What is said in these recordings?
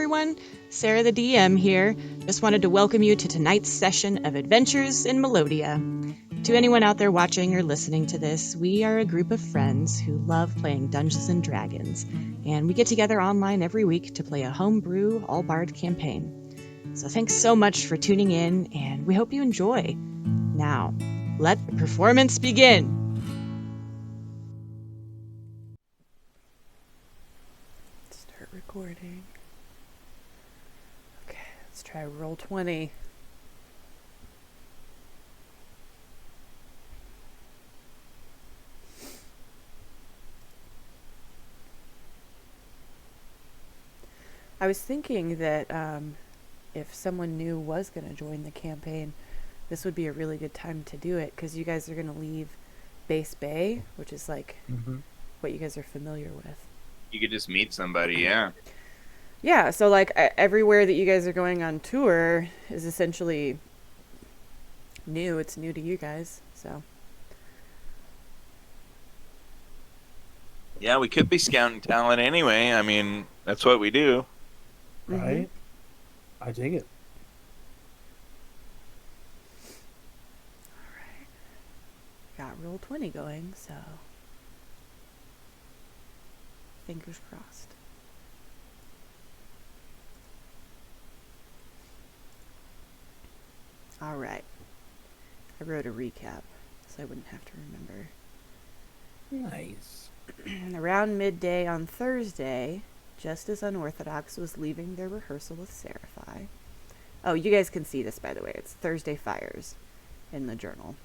everyone. Sarah the DM here. Just wanted to welcome you to tonight's session of Adventures in Melodia. To anyone out there watching or listening to this, we are a group of friends who love playing Dungeons and Dragons, and we get together online every week to play a homebrew, all-bard campaign. So thanks so much for tuning in, and we hope you enjoy. Now, let the performance begin! Start recording. Okay, let's try roll 20. I was thinking that if someone new was going to join the campaign, this would be a really good time to do it, because you guys are going to leave Base Bay, which is like what you guys are familiar with. You could just meet somebody, yeah. Yeah, so like everywhere that you guys are going on tour is essentially new. It's new to you guys, so. Yeah, we could be scouting talent anyway. I mean, that's what we do. Right? I dig it. Alright. Got roll 20 going, so. Fingers crossed. Alright. I wrote a recap, so I wouldn't have to remember. Nice. Around midday on Thursday, just as Unorthodox was leaving their rehearsal with Seraphi. Oh, you guys can see this, by the way. It's Thursday Fires in the journal.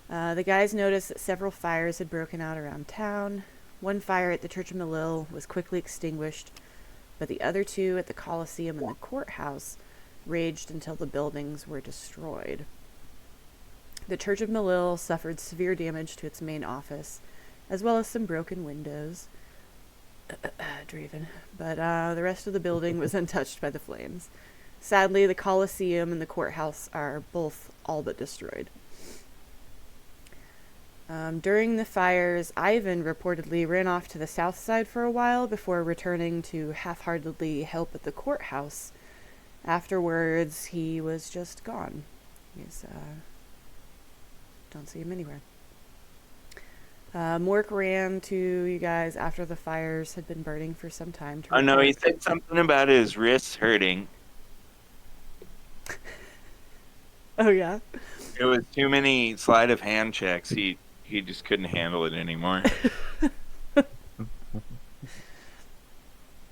The guys noticed that several fires had broken out around town. One fire at the Church of Melil was quickly extinguished, but the other two at the Coliseum and the courthouse raged until the buildings were destroyed. The Church of Melil suffered severe damage to its main office, as well as some broken windows. Draven. But the rest of the building was untouched by the flames. Sadly, the Coliseum and the courthouse are both all but destroyed. During the fires, Ivan reportedly ran off to the south side for a while before returning to half-heartedly help at the courthouse. Afterwards, he was just gone. He's, don't see him anywhere. Mork ran to you guys after the fires had been burning for some time. Oh, no, he said something about his wrists hurting. Oh, yeah? It was too many sleight of hand checks. He just couldn't handle it anymore.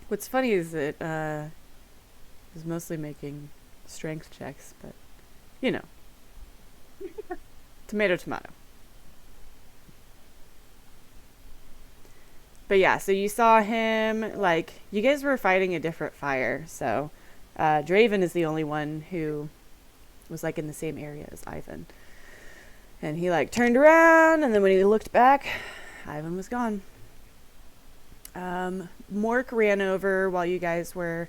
What's funny is that he was mostly making strength checks, but, you know. Tomato, tomato. But yeah, so you saw him, like, you guys were fighting a different fire, so Draven is the only one who was, like, in the same area as Ivan. And he, like, turned around, and then when he looked back, Ivan was gone. Mork ran over while you guys were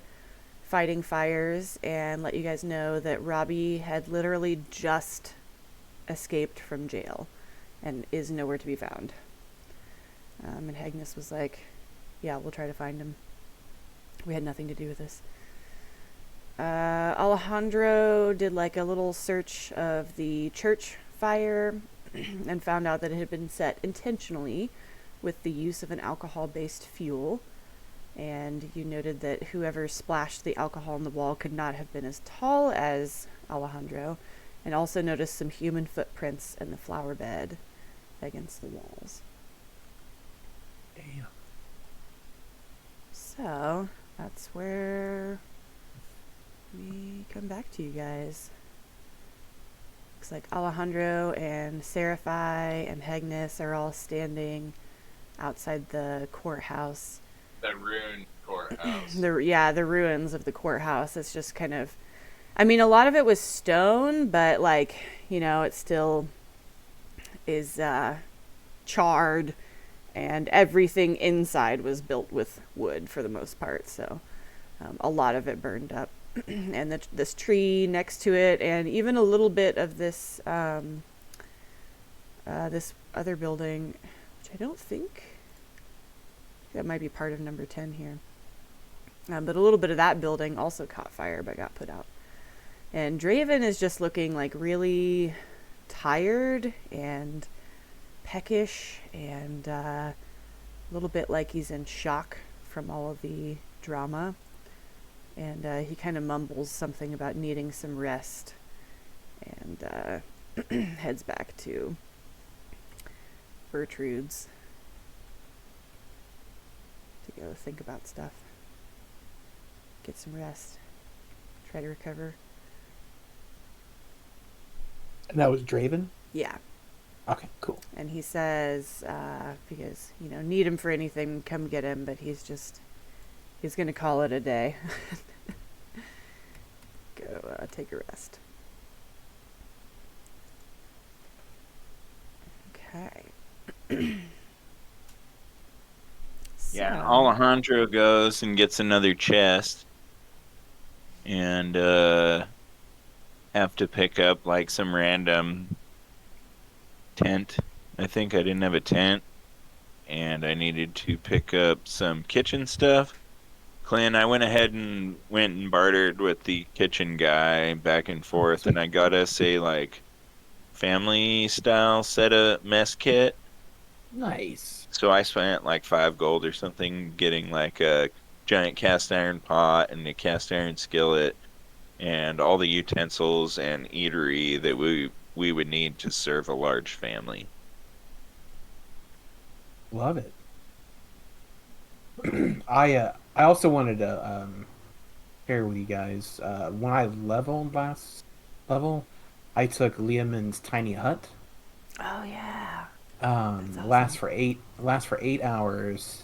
fighting fires and let you guys know that Robbie had literally just escaped from jail and is nowhere to be found. And Agnes was like, yeah, we'll try to find him. We had nothing to do with this. Alejandro did like a little search of the church fire and found out that it had been set intentionally with the use of an alcohol-based fuel. And you noted that whoever splashed the alcohol on the wall could not have been as tall as Alejandro, and also noticed some human footprints in the flower bed against the walls. Damn. So, that's where we come back to you guys. Looks like Alejandro and Seraphi and Hegnis are all standing outside the courthouse. The ruined courthouse. The ruins of the courthouse. It's just kind of, I mean, a lot of it was stone, but like, you know, it still is charred, and everything inside was built with wood for the most part, so a lot of it burned up. And this tree next to it, and even a little bit of this this other building, which I don't think that might be part of number 10 here. But a little bit of that building also caught fire but got put out. And Draven is just looking like really tired and peckish and a little bit like he's in shock from all of the drama. And he kind of mumbles something about needing some rest and heads back to Bertrude's to go think about stuff. Get some rest. Try to recover. And that was Draven? Yeah. Okay, cool. And he says, because, need him for anything, come get him, but he's going to call it a day. Go take a rest. Okay. Yeah, So- Alejandro goes and gets another chest. And have to pick up like some random tent. I think I didn't have a tent. And I needed to pick up some kitchen stuff. Clint, I went ahead and went and bartered with the kitchen guy back and forth, and I got us a like family style set of mess kit. Nice. So I spent like 5 gold or something getting like a giant cast iron pot and a cast iron skillet and all the utensils and eatery that we would need to serve a large family. Love it. I also wanted to share with you guys when I leveled last level, I took Liamon's tiny hut. Oh, yeah. Lasts awesome. for 8 hours.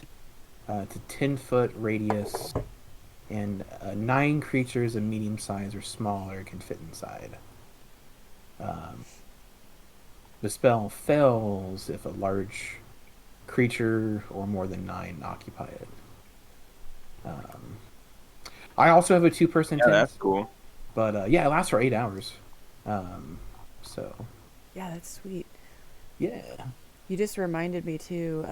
It's a 10-foot radius, and 9 creatures of medium size or smaller can fit inside. The spell fails if a large creature or more than 9 occupy it. I also have a 2-person Yeah, tent, that's cool. but it lasts for 8 hours. So Yeah, that's sweet. yeah. You just reminded me too.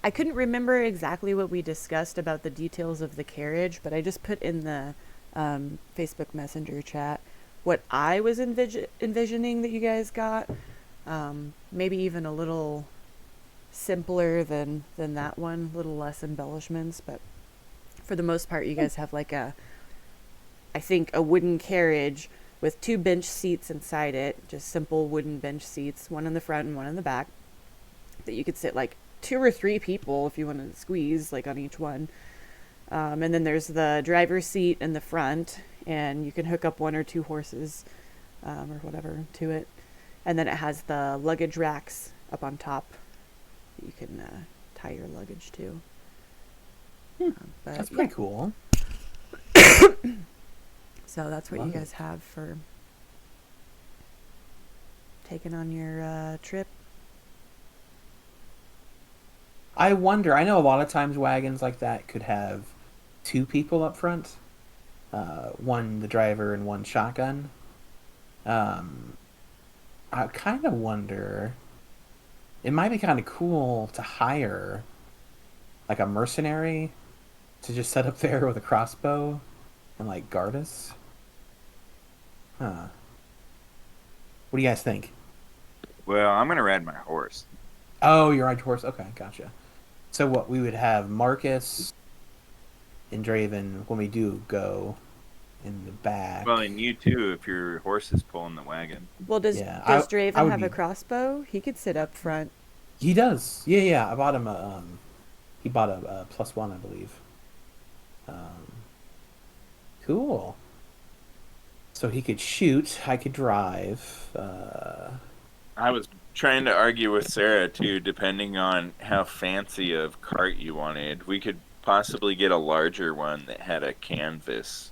I couldn't remember exactly what we discussed about the details of the carriage, but I just put in the Facebook Messenger chat what I was envisioning that you guys got. Maybe even a little simpler than that one, a little less embellishments, but for the most part, you guys have like I think a wooden carriage with 2 bench seats inside it, just simple wooden bench seats, one in the front and one in the back, that you could sit like 2 or 3 people if you wanted to squeeze like on each one. And then there's the driver's seat in the front, and you can hook up 1 or 2 horses or whatever to it. And then it has the luggage racks up on top that you can tie your luggage to. But, That's pretty cool. So that's what Love you guys it. have for taking on your trip. I wonder. I know a lot of times wagons like that could have 2 people up front, one the driver and one shotgun. I kind of wonder. It might be kind of cool to hire like a mercenary to just set up there with a crossbow and like guard us. Huh. What do you guys think? Well, I'm gonna ride my horse. Oh, you're on horse. Okay, gotcha. So what we would have Marcus and Draven when we do go in the back. Well, and you too, if your horse is pulling the wagon. Well, does Yeah, Draven I would have a be- crossbow? He could sit up front. He does. Yeah. I bought him a. He bought a +1, I believe. Cool. So he could shoot. I could drive. I was trying to argue with Sarah too, depending on how fancy of cart you wanted. We could possibly get a larger one that had a canvas,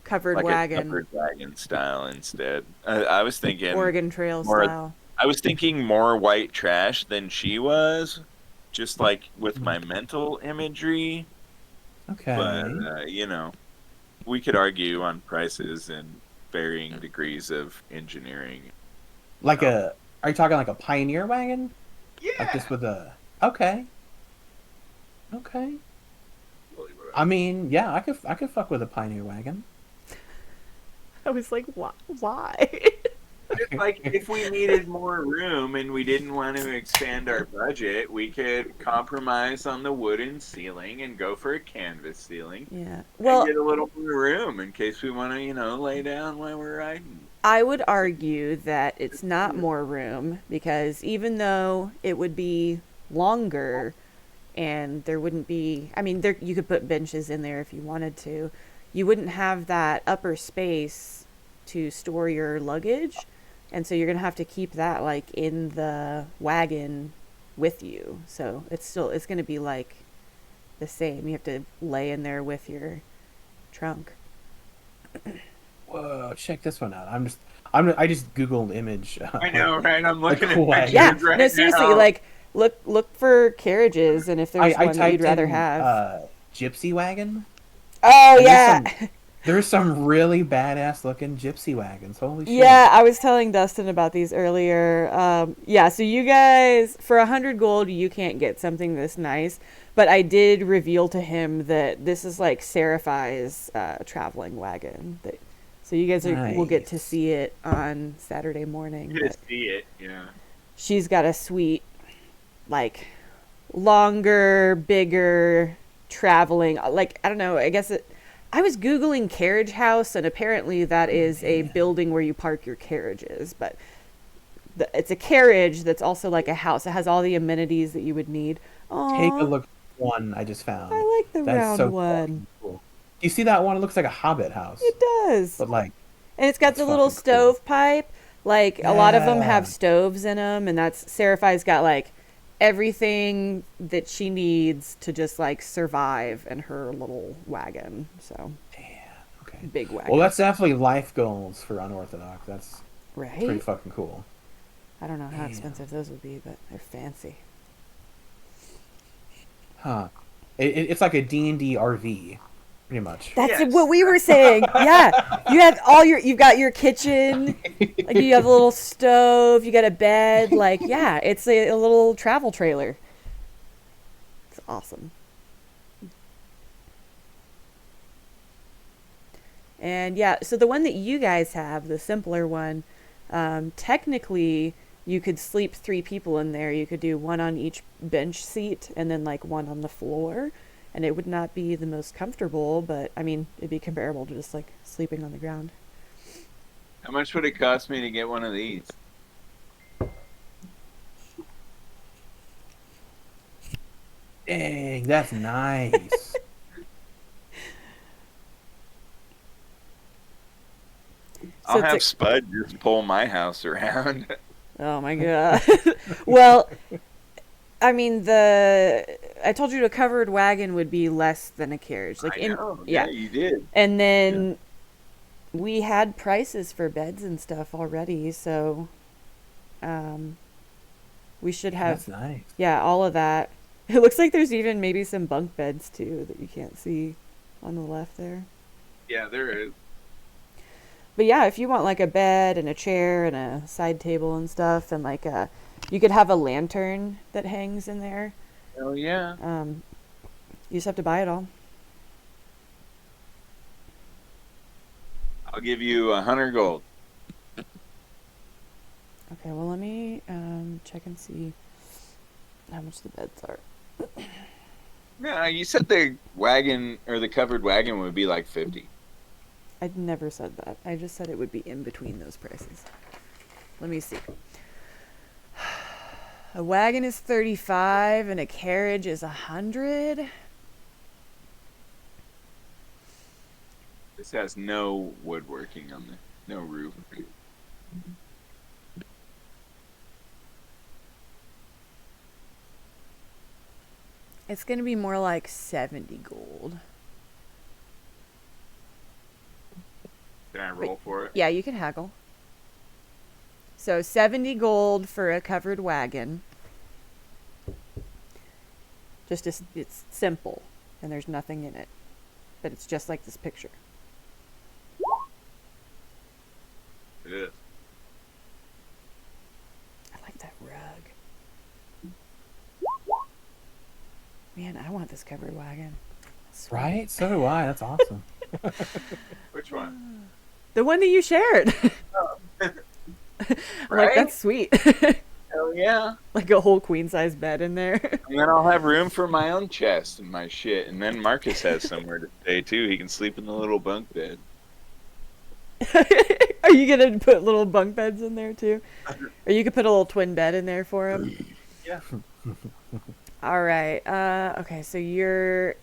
Covered like wagon. a covered wagon style instead. I was thinking Oregon Trail more- style. I was thinking more white trash than she was, just like with my mental imagery. Okay. But we could argue on prices and varying degrees of engineering. Like a. Are you talking like a Pioneer wagon? Yeah. Like this with a. Okay. Okay. I mean, yeah, I could fuck with a Pioneer wagon. I was like, why? Just like if we needed more room and we didn't want to expand our budget, we could compromise on the wooden ceiling and go for a canvas ceiling Yeah. and Well, get a little more room in case we want to, lay down while we're riding. I would argue that it's not more room because even though it would be longer and there wouldn't be, I mean, there you could put benches in there if you wanted to, you wouldn't have that upper space to store your luggage. And so you're going to have to keep that like in the wagon with you. So it's going to be like the same. You have to lay in there with your trunk. Whoa, check this one out. I just Googled image. I know, right? I'm looking cool at wagon. Yeah, pictures right no, seriously, now. like look for carriages, and if there's I one that you'd typed rather in, have. gypsy wagon. Oh and yeah, There's some really badass looking gypsy wagons. Holy shit. yeah. I was telling Dustin about these earlier. Yeah, so you guys, for 100 gold, you can't get something this nice. But I did reveal to him that this is like Seraphi's traveling wagon. So you guys will get to Nice. see it on Saturday morning. You but just see it, yeah. she's got a sweet, like, longer, bigger, traveling. Like, I don't know. I guess I was Googling carriage house, and apparently that is a building where you park your carriages. But it's a carriage that's also like a house. It has all the amenities that you would need. Aww, Take a look at one I just found. I like the That's round so one. fucking cool. Do you see that one? It looks like a Hobbit house. It does. But like, And it's got That's the little fucking cool. stovepipe. Like, a lot of them have Yeah. stoves in them, and Seraphi's got, like, everything that she needs to just, like, survive in her little wagon. So, damn. Okay. big wagon. Well, that's definitely life goals for Unorthodox. That's pretty right? fucking cool. I don't know how Damn. expensive those would be, but they're fancy. Huh. It's like a D&D RV, pretty much. That's Yes. what we were saying. Yeah. You've got your kitchen, like you have a little stove, you got a bed, like, yeah, it's a little travel trailer. It's awesome. And yeah, so the one that you guys have, the simpler one, technically you could sleep 3 people in there. You could do one on each bench seat and then like one on the floor. And it would not be the most comfortable, but I mean, it'd be comparable to just like sleeping on the ground. How much would it cost me to get one of these? Dang, that's nice. I'll it's have a- Spud just pull my house around. Oh my god. Well, I mean, I told you a covered wagon would be less than a carriage. Like I know. yeah. You did. And then we had prices for beds and stuff already, so we should have That's nice. yeah, all of that. It looks like there's even maybe some bunk beds too that you can't see on the left there. Yeah, there is. But yeah, if you want like a bed and a chair and a side table and stuff, and like you could have a lantern that hangs in there. Oh yeah. You just have to buy it all. I'll give you 100 gold. Okay, well, let me check and see how much the beds are. Yeah, you said the wagon or the covered wagon would be like 50. I never said that. I just said it would be in between those prices. Let me see. A wagon is 35 and a carriage is 100. This has no woodworking on the no roof. It's going to be more like 70 gold. Can I roll for it? Yeah, you can haggle. So 70 gold for a covered wagon. It's simple, and there's nothing in it. But it's just like this picture. It is. I like that rug. Man, I want this covered wagon. Sweet. Right? So do I. That's awesome. Which one? The one that you shared. I'm like, Right? that's sweet. Hell yeah. Like a whole queen size bed in there. And then I'll have room for my own chest and my shit. And then Marcus has somewhere to stay too. He can sleep in the little bunk bed. Are you gonna put little bunk beds in there too? Or you could put a little twin bed in there for him. Yeah. All right. Okay, so you're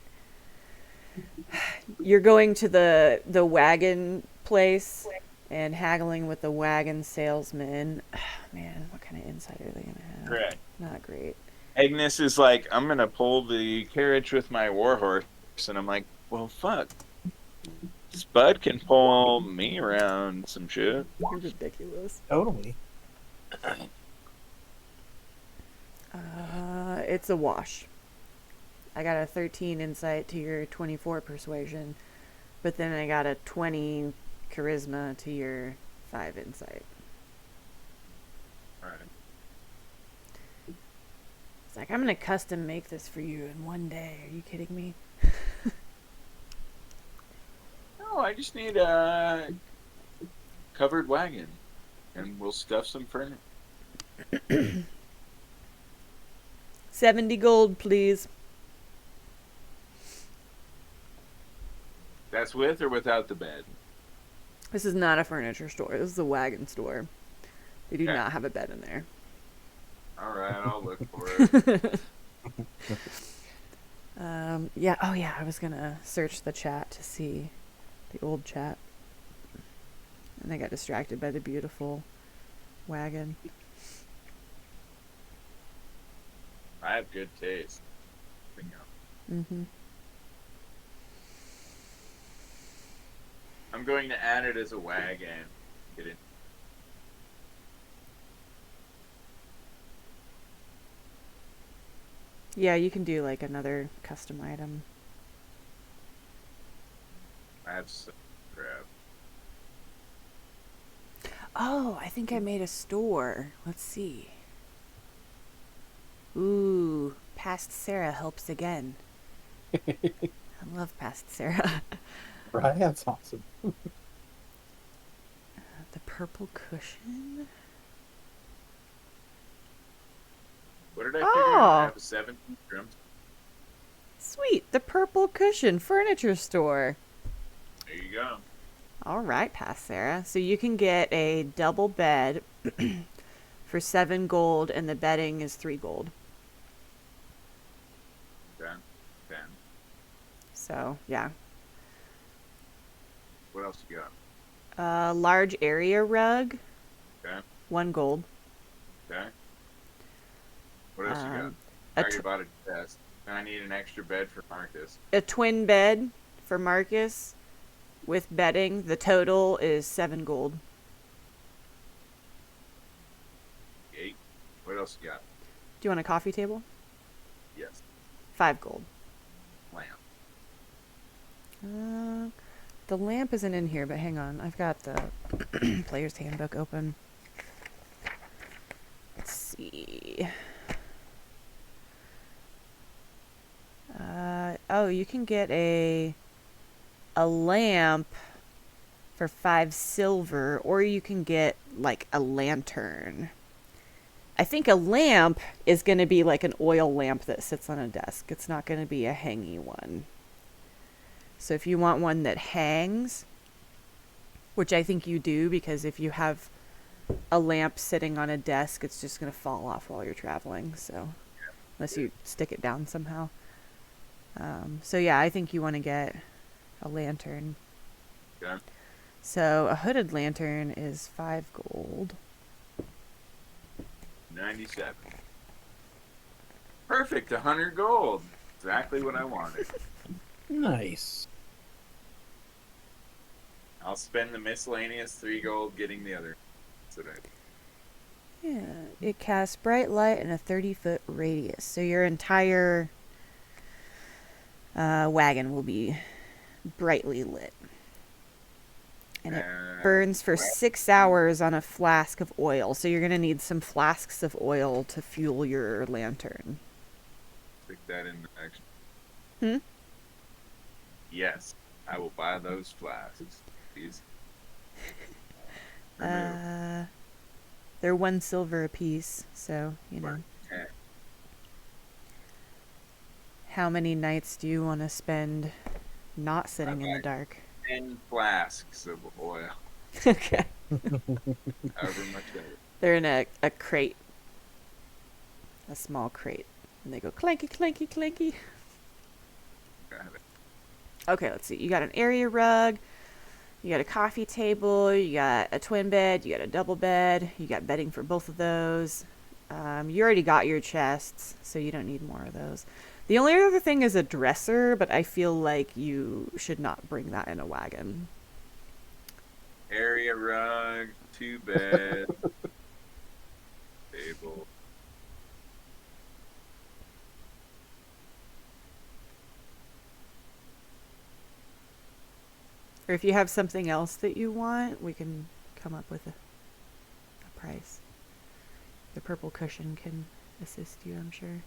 going to the wagon place and haggling with the wagon salesman. Man, what kind of insight are they gonna have? Correct. Not great. Agnes is like, I'm gonna pull the carriage with my warhorse, and I'm like, well, fuck. Spud can pull me around some shit. You're ridiculous. Totally. It's a wash. I got a 13 insight to your 24 persuasion, but then I got a 20 charisma to your 5 insight. All right. It's like, I'm gonna custom make this for you in one day. Are you kidding me? No, I just need a covered wagon, and we'll stuff some furniture. 70 gold, please. That's with or without the bed? This is not a furniture store. This is a wagon store. They do Okay. not have a bed in there. All right, I'll look for it. Yeah. Oh, yeah. I was gonna search the chat to see the old chat, and I got distracted by the beautiful wagon. I have good taste. Mm-hmm. I'm going to add it as a wagon. Get it. Yeah, you can do like another custom item. That's crap. Oh, I think I made a store. Let's see. Ooh, Past Sarah helps again. I love Past Sarah. Right? That's awesome. The purple cushion. What did I figure Oh. out? I have 17 drums. Sweet, the purple cushion furniture store. There you go. All right, Past Sarah. So you can get a double bed for 7 gold, and the bedding is 3 gold. Okay. Okay. So, yeah. What else you got? Large area rug, Okay. 1 gold. Okay. What else you got? Um, I a, already tw- bought a chest. I need an extra bed for Marcus. a twin bed for Marcus with bedding. The total is 7 gold. 8. What else you got? Do you want a coffee table? Yes. 5 gold. Lamp. The lamp isn't in here, but hang on. I've got the player's handbook open. Let's see. Oh, you can get a lamp for 5 silver, or you can get like a lantern. I think a lamp is going to be like an oil lamp that sits on a desk. It's not going to be a hangy one. So if you want one that hangs, which I think you do, because if you have a lamp sitting on a desk, it's just going to fall off while you're traveling. So unless you stick it down somehow. So yeah, I think you want to get a lantern. Okay. So a hooded lantern is 5 gold. 97. Perfect. 100 gold. Exactly what I wanted. Nice. I'll spend the miscellaneous 3 gold getting the other. That's what I do. Yeah, it casts bright light in a 30-foot radius. So your entire wagon will be brightly lit. And it burns for 6 hours on a flask of oil. So you're going to need some flasks of oil to fuel your lantern. Stick that in the action. Yes, I will buy those flasks. Please. Remove. They're 1 silver apiece, so, Okay. How many nights do you want to spend not sitting in the Bye-bye. dark? 10 flasks of oil. Okay. However much that is. They're in a crate. A small crate. And they go clanky, clanky, clanky. Got it. Okay, let's see. You got an area rug. You got a coffee table. You got a twin bed. You got a double bed. You got bedding for both of those. You already got your chests, so you don't need more of those. The only other thing is a dresser, but I feel like you should not bring that in a wagon. Area rug, 2 beds, table. Or if you have something else that you want, we can come up with a price. The purple cushion can assist you, I'm sure.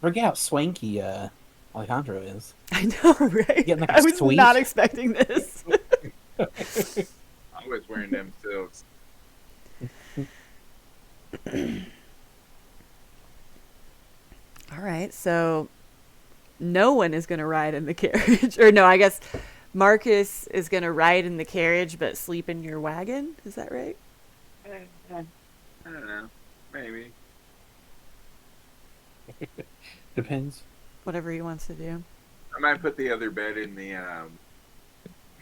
Forget how swanky Alejandro is. I know, right? Getting like a I was suite. not expecting this. I was wearing them silks. All right, so no one is going to ride in the carriage. Or no, I guess Marcus is going to ride in the carriage but sleep in your wagon. Is that right? I don't know. Maybe. Depends. Whatever he wants to do. I might put the other bed in the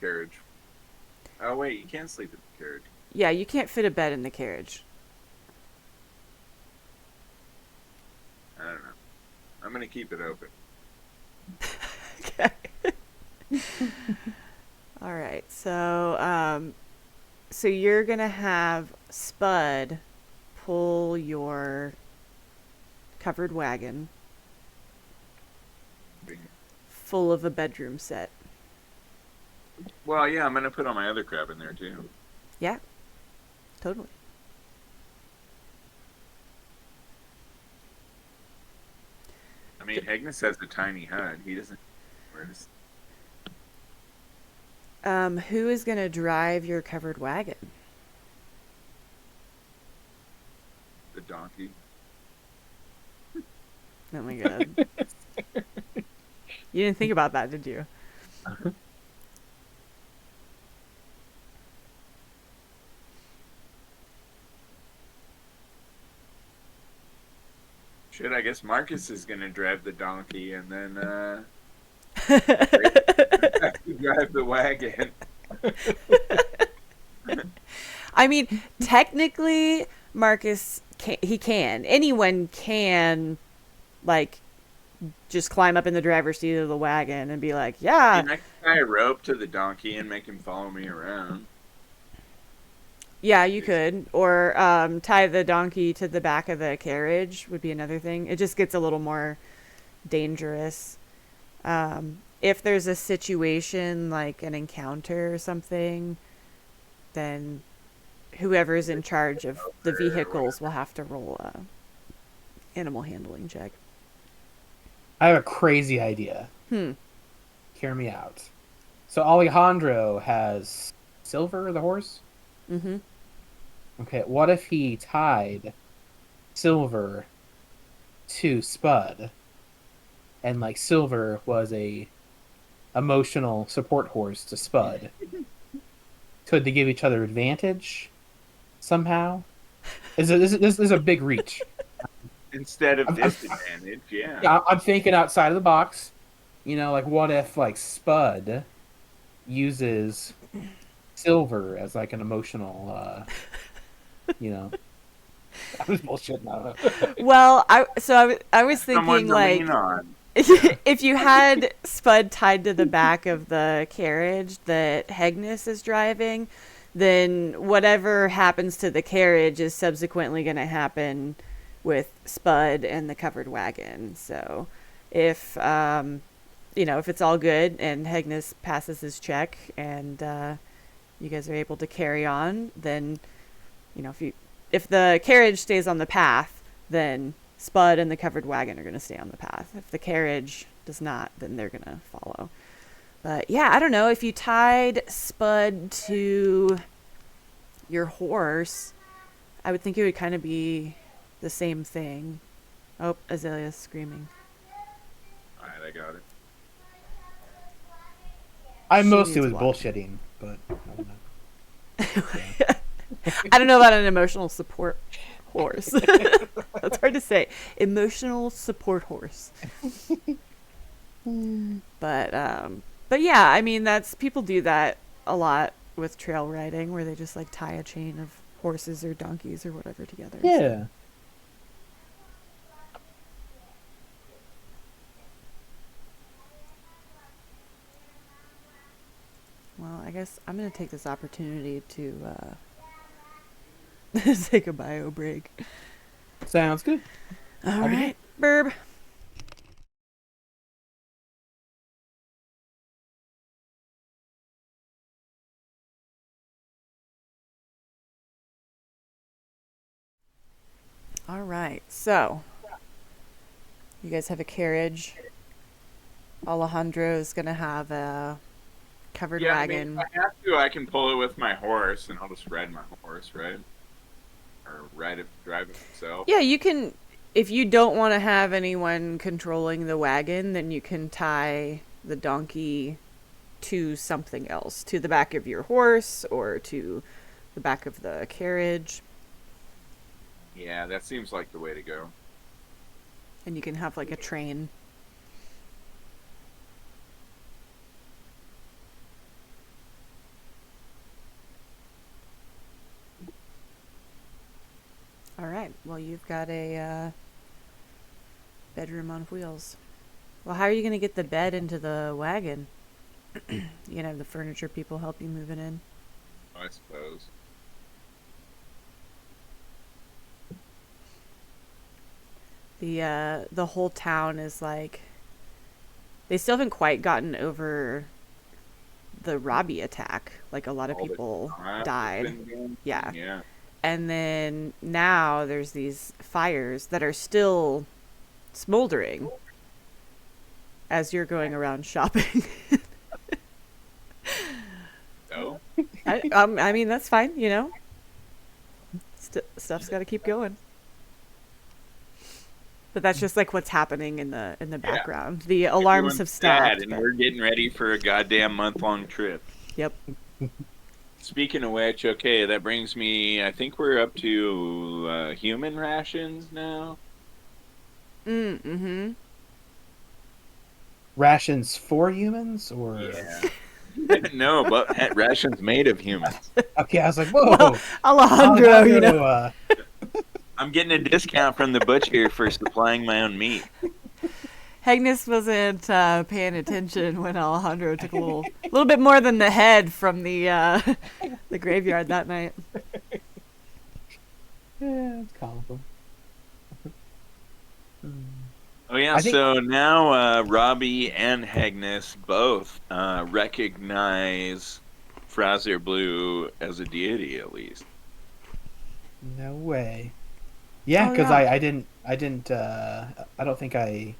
carriage. Oh, wait, you can't sleep in the carriage. Yeah, you can't fit a bed in the carriage. I don't know. I'm going to keep it open. Okay. All right. So so you're going to have Spud pull your covered wagon full of a bedroom set. Well, yeah, I'm going to put all my other crap in there, too. Yeah. Totally. I mean, Agnes has a tiny hut. He doesn't... Where does... Who is going to drive your covered wagon? The donkey. Oh my god. You didn't think about that, did you? Shit, I guess Marcus is going to drive the donkey and then drive the wagon. I mean, technically, Marcus can. Anyone can, like, just climb up in the driver's seat of the wagon and be like, yeah. And I can tie a rope to the donkey and make him follow me around. Yeah, you could. Or tie the donkey to the back of the carriage would be another thing. It just gets a little more dangerous. If there's a situation like an encounter or something, then whoever's in charge of the vehicles will have to roll a animal handling check. I have a crazy idea. Hear me out. So Alejandro has Silver, the horse? Mm-hmm. Okay, what if he tied Silver to Spud, and like Silver was a emotional support horse to Spud? Could they give each other advantage somehow? This is a big reach. Instead of disadvantage, yeah. Yeah, I'm thinking outside of the box. You know, like what if like Spud uses Silver as like an emotional, you know. I was bullshitting. I don't know. Well, I was Someone thinking to like lean on. if you had Spud tied to the back of the carriage that Hegnus is driving, then whatever happens to the carriage is subsequently going to happen with Spud and the covered wagon. So if if it's all good and Hegnus passes his check and you guys are able to carry on, then if the carriage stays on the path, then Spud and the covered wagon are going to stay on the path. If the carriage does not, then they're going to follow. But yeah, I don't know. If you tied Spud to your horse, I would think it would kind of be the same thing. Oh, Azalea's screaming. Alright, I got it. I She mostly needs was watching. bullshitting, but I don't know. I don't know about an emotional support horse. That's hard to say. Emotional support horse. But yeah, I mean, that's, people do that a lot with trail riding, where they just like tie a chain of horses or donkeys or whatever together. So- Yeah. Well, I guess I'm gonna take this opportunity to take a bio break. Sounds good. All Have a right, Burb. All right, so you guys have a carriage. Alejandro's gonna have a covered Yeah, I wagon. mean, if I have to, I can pull it with my horse, and I'll just ride my horse, right? Or drive it myself. Yeah, you can. If you don't want to have anyone controlling the wagon, then you can tie the donkey to something else, to the back of your horse or to the back of the carriage, Yeah, that seems like the way to go. and you can have like a train. All right. Well, you've got a bedroom on wheels. Well, how are you going to get the bed into the wagon? You gonna have the furniture people help you move it in? I suppose. The whole town is like, they still haven't quite gotten over the Robbie attack. Like, a lot of All the people crap that's died. been going- Yeah. Yeah. And then now there's these fires that are still smoldering as you're going around shopping. So, I mean, that's fine, you know? Stuff's got to keep going. But that's just like what's happening in the background. The alarms everyone's have sad, stopped. and but- we're getting ready for a goddamn month-long trip. Yep. Speaking of which, okay, that brings me. I think we're up to human rations now. Mm-hmm. Rations for humans, or Yeah. No, but rations made of humans. okay, I was like, whoa, Well, Alejandro, you know. I'm getting a discount from the butcher for supplying my own meat. Agnes wasn't paying attention when Alejandro took a little bit more than the head from the graveyard that night. Yeah, it's comical. Oh yeah, I think- so now Robbie and Agnes both recognize Fraser Blue as a deity, at least. No way. Yeah, Oh, because yeah. I didn't. I don't think I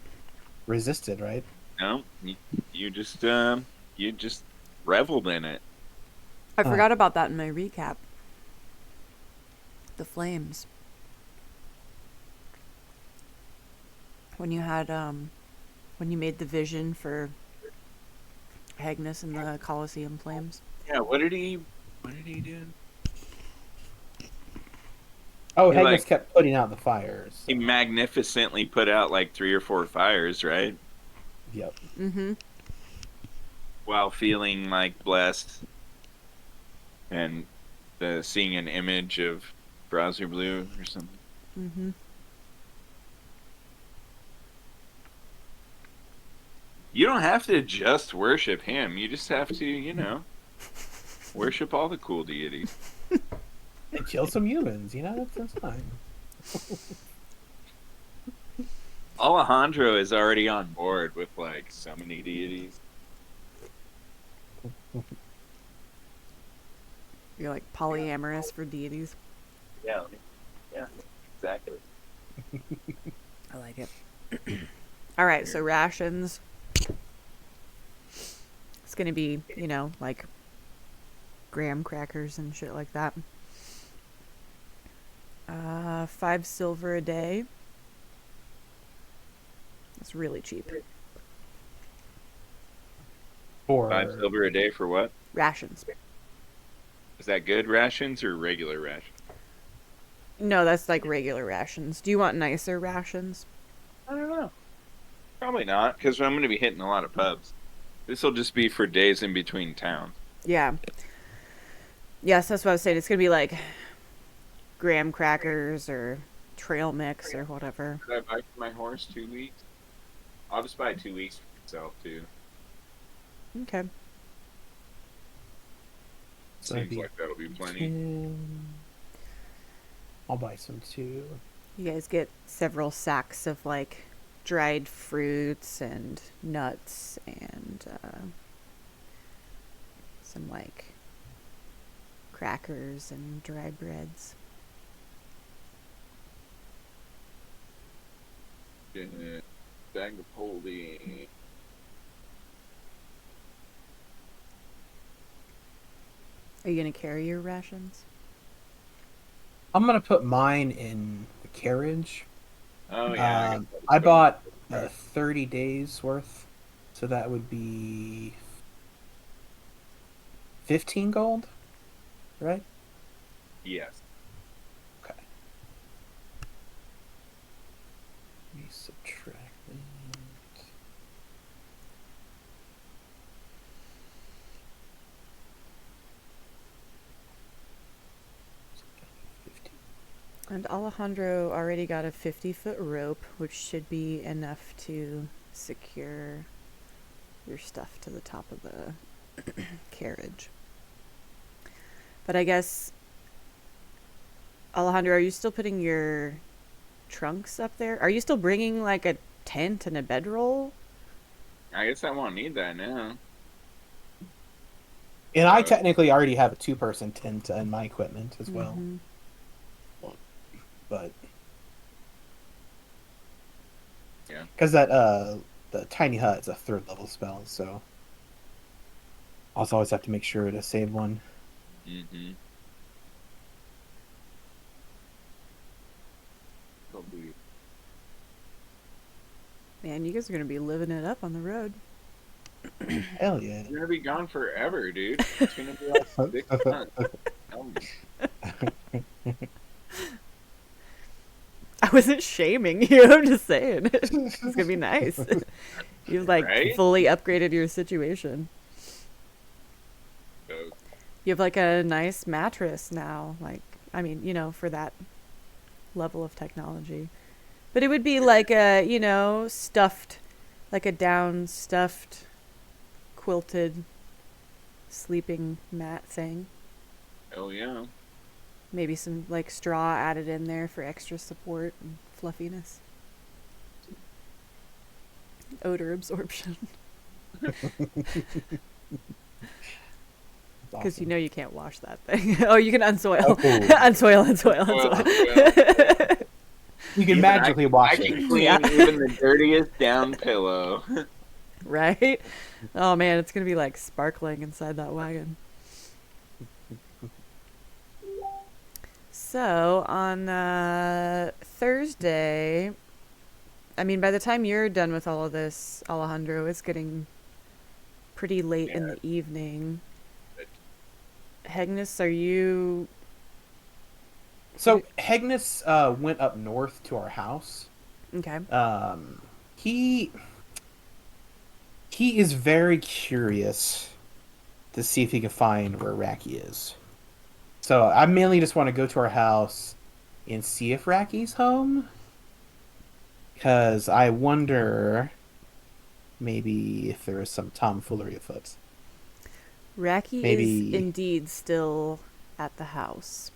resisted. Right? No, you just reveled in it. I forgot about that in my recap. The flames. When you had when you made the vision for Agnes and the Colosseum flames. Yeah, what did he do? Oh, He, Agnes like- kept putting out the fires. He magnificently put out like 3 or 4 fires, right? Yep. Mm-hmm. While feeling like blessed and seeing an image of Browser Blue or something. Mm-hmm. You don't have to just worship him. You just have to, worship all the cool deities. And kill some humans. That's fine. Alejandro is already on board with like so many deities. You're like polyamorous for deities. Yeah, exactly. I like it. All right, so rations. It's going to be, like graham crackers and shit like that. 5 silver a day. That's really cheap. For 5 silver a day for what? Rations. Is that good rations or regular rations? No, that's like regular rations. Do you want nicer rations? I don't know. Probably not, because I'm going to be hitting a lot of pubs. This will just be for days in between towns. Yeah. Yes, that's what I was saying. It's going to be like graham crackers or trail mix or whatever. Could I buy for my horse 2 weeks? I'll just buy 2 weeks for myself, too. Okay. So that'd Seems be like that'll be plenty. 10. I'll buy some too. You guys get several sacks of like dried fruits and nuts and some like crackers and dry breads. Getting a bag of holding. Are you going to carry your rations? I'm gonna put mine in the carriage. Oh, yeah. I bought 30 days worth, so that would be 15 gold, right? Yes. Okay. Let me subtract that. And Alejandro already got a 50-foot rope, which should be enough to secure your stuff to the top of the carriage. But I guess, Alejandro, are you still putting your trunks up there? Are you still bringing like a tent and a bedroll? I guess I won't need that now. And I technically already have a 2-person tent in my equipment as well. Mhm. But Yeah. because that the tiny hut is a 3rd level spell, so also always have to make sure to save one. Mm-hmm. Probably. Man, you guys are going to be living it up on the road. Hell yeah! You're gonna be gone forever, dude. It's gonna be like 6 months. Tell me. I wasn't shaming you. I'm just saying. It's going to be nice. You've like Right? fully upgraded your situation. So, You have like a nice mattress now. Like, I mean, for that level of technology. But it would be like a, stuffed, like a down stuffed, quilted sleeping mat thing. oh yeah. Maybe some like straw added in there for extra support and fluffiness. Odor absorption. Because Awesome. you can't wash that thing. Oh, you can unsoil. Oh, cool. unsoil. You can Even magically I wash can it. clean Yeah. even the dirtiest down pillow. Right? Oh man, it's going to be like sparkling inside that wagon. So, on Thursday, I mean, by the time you're done with all of this, Alejandro, it's getting pretty late in the evening. Hegnus, are you... So Hegnus went up north to our house. Okay. He is very curious to see if he can find where Raki is. So I mainly just want to go to our house and see if Raki's home. Because I wonder maybe if there is some tomfoolery afoot. Raki Maybe- is indeed still at the house.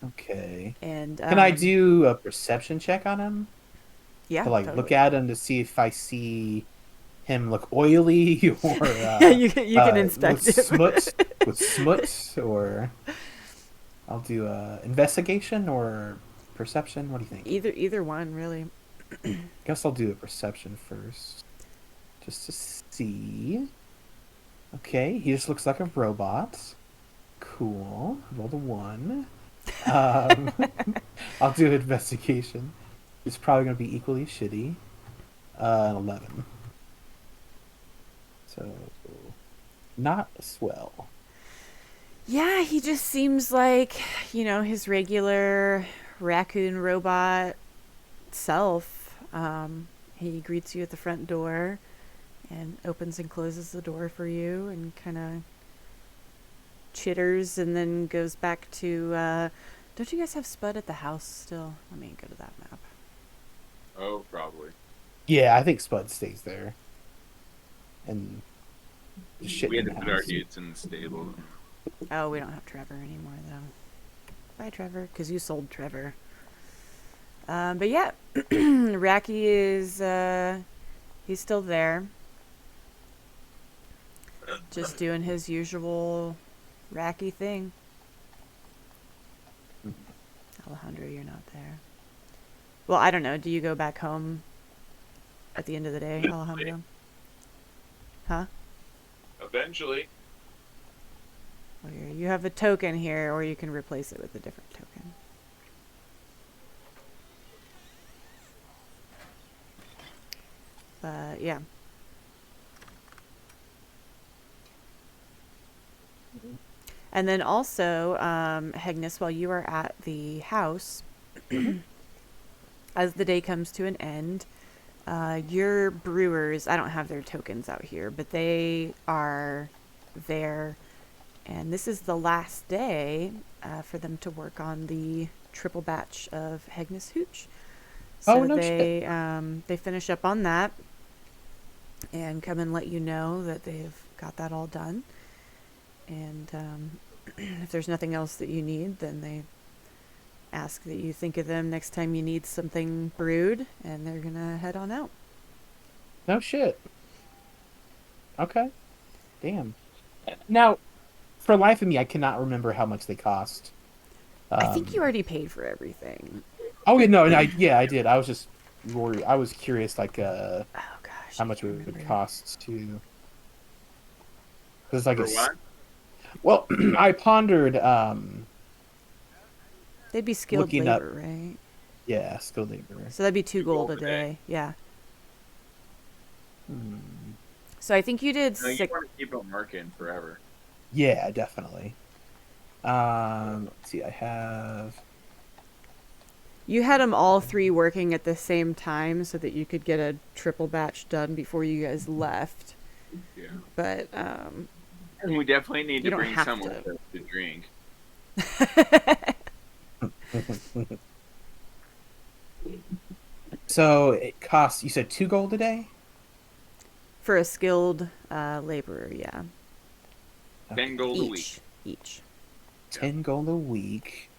Okay. And Can I do a perception check on him? Yeah, To like totally. look at him to see if I see him look oily or Yeah, you can inspect with it. smut, or I'll do investigation or perception. What do you think? Either one, really. Guess I'll do a perception first, just to see. Okay, he just looks like a robot. Cool. Roll the 1. Um, I'll do investigation. It's probably going to be equally shitty. An 11. So, not swell. Yeah, he just seems like, his regular raccoon robot self. He greets you at the front door and opens and closes the door for you and kind of chitters and then goes back to, don't you guys have Spud at the house still? Let me go to that map. Oh, probably. Yeah, I think Spud stays there. And shit We in had to the put our house. dudes in the stable. Oh, we don't have Trevor anymore, though. Bye, Trevor, because you sold Trevor. But yeah, Racky is, he's still there. Just doing his usual Racky thing. Alejandro, you're not there. Well, I don't know. Do you go back home at the end of the day, Alejandro? Huh? Eventually. Well, you have a token here, or you can replace it with a different token. But yeah. And then also, Hegnis, while you are at the house, as the day comes to an end, your brewers, I don't have their tokens out here, but they are there. And this is the last day for them to work on the triple batch of Hegnis Hooch. So Oh, no they, shit. they finish up on that and come and let you know that they've got that all done. And if there's nothing else that you need, then they ask that you think of them next time you need something brewed, and they're going to head on out. No shit. Okay. Damn. Now, for life of me, I cannot remember how much they cost. I think you already paid for everything. Oh, yeah, no, yeah, I did. I was just worried. I was curious, like, Oh, gosh. how much it would cost to... Because, like, For what? Well, I pondered, They'd be skilled looking up- labor, right? yeah, skilled labor. So that'd be 2 gold a gold a day. Yeah. Hmm. So I think you did No, you 6. want to keep them working forever. Yeah, definitely. Let's see, I have... You had them all 3 working at the same time so that you could get a triple batch done before you guys left. Yeah. But And we definitely need You to don't bring have someone to. with us to drink. So, it costs, you said 2 gold a day? for a skilled laborer, yeah. 10 gold a week. Each. 10 gold a week.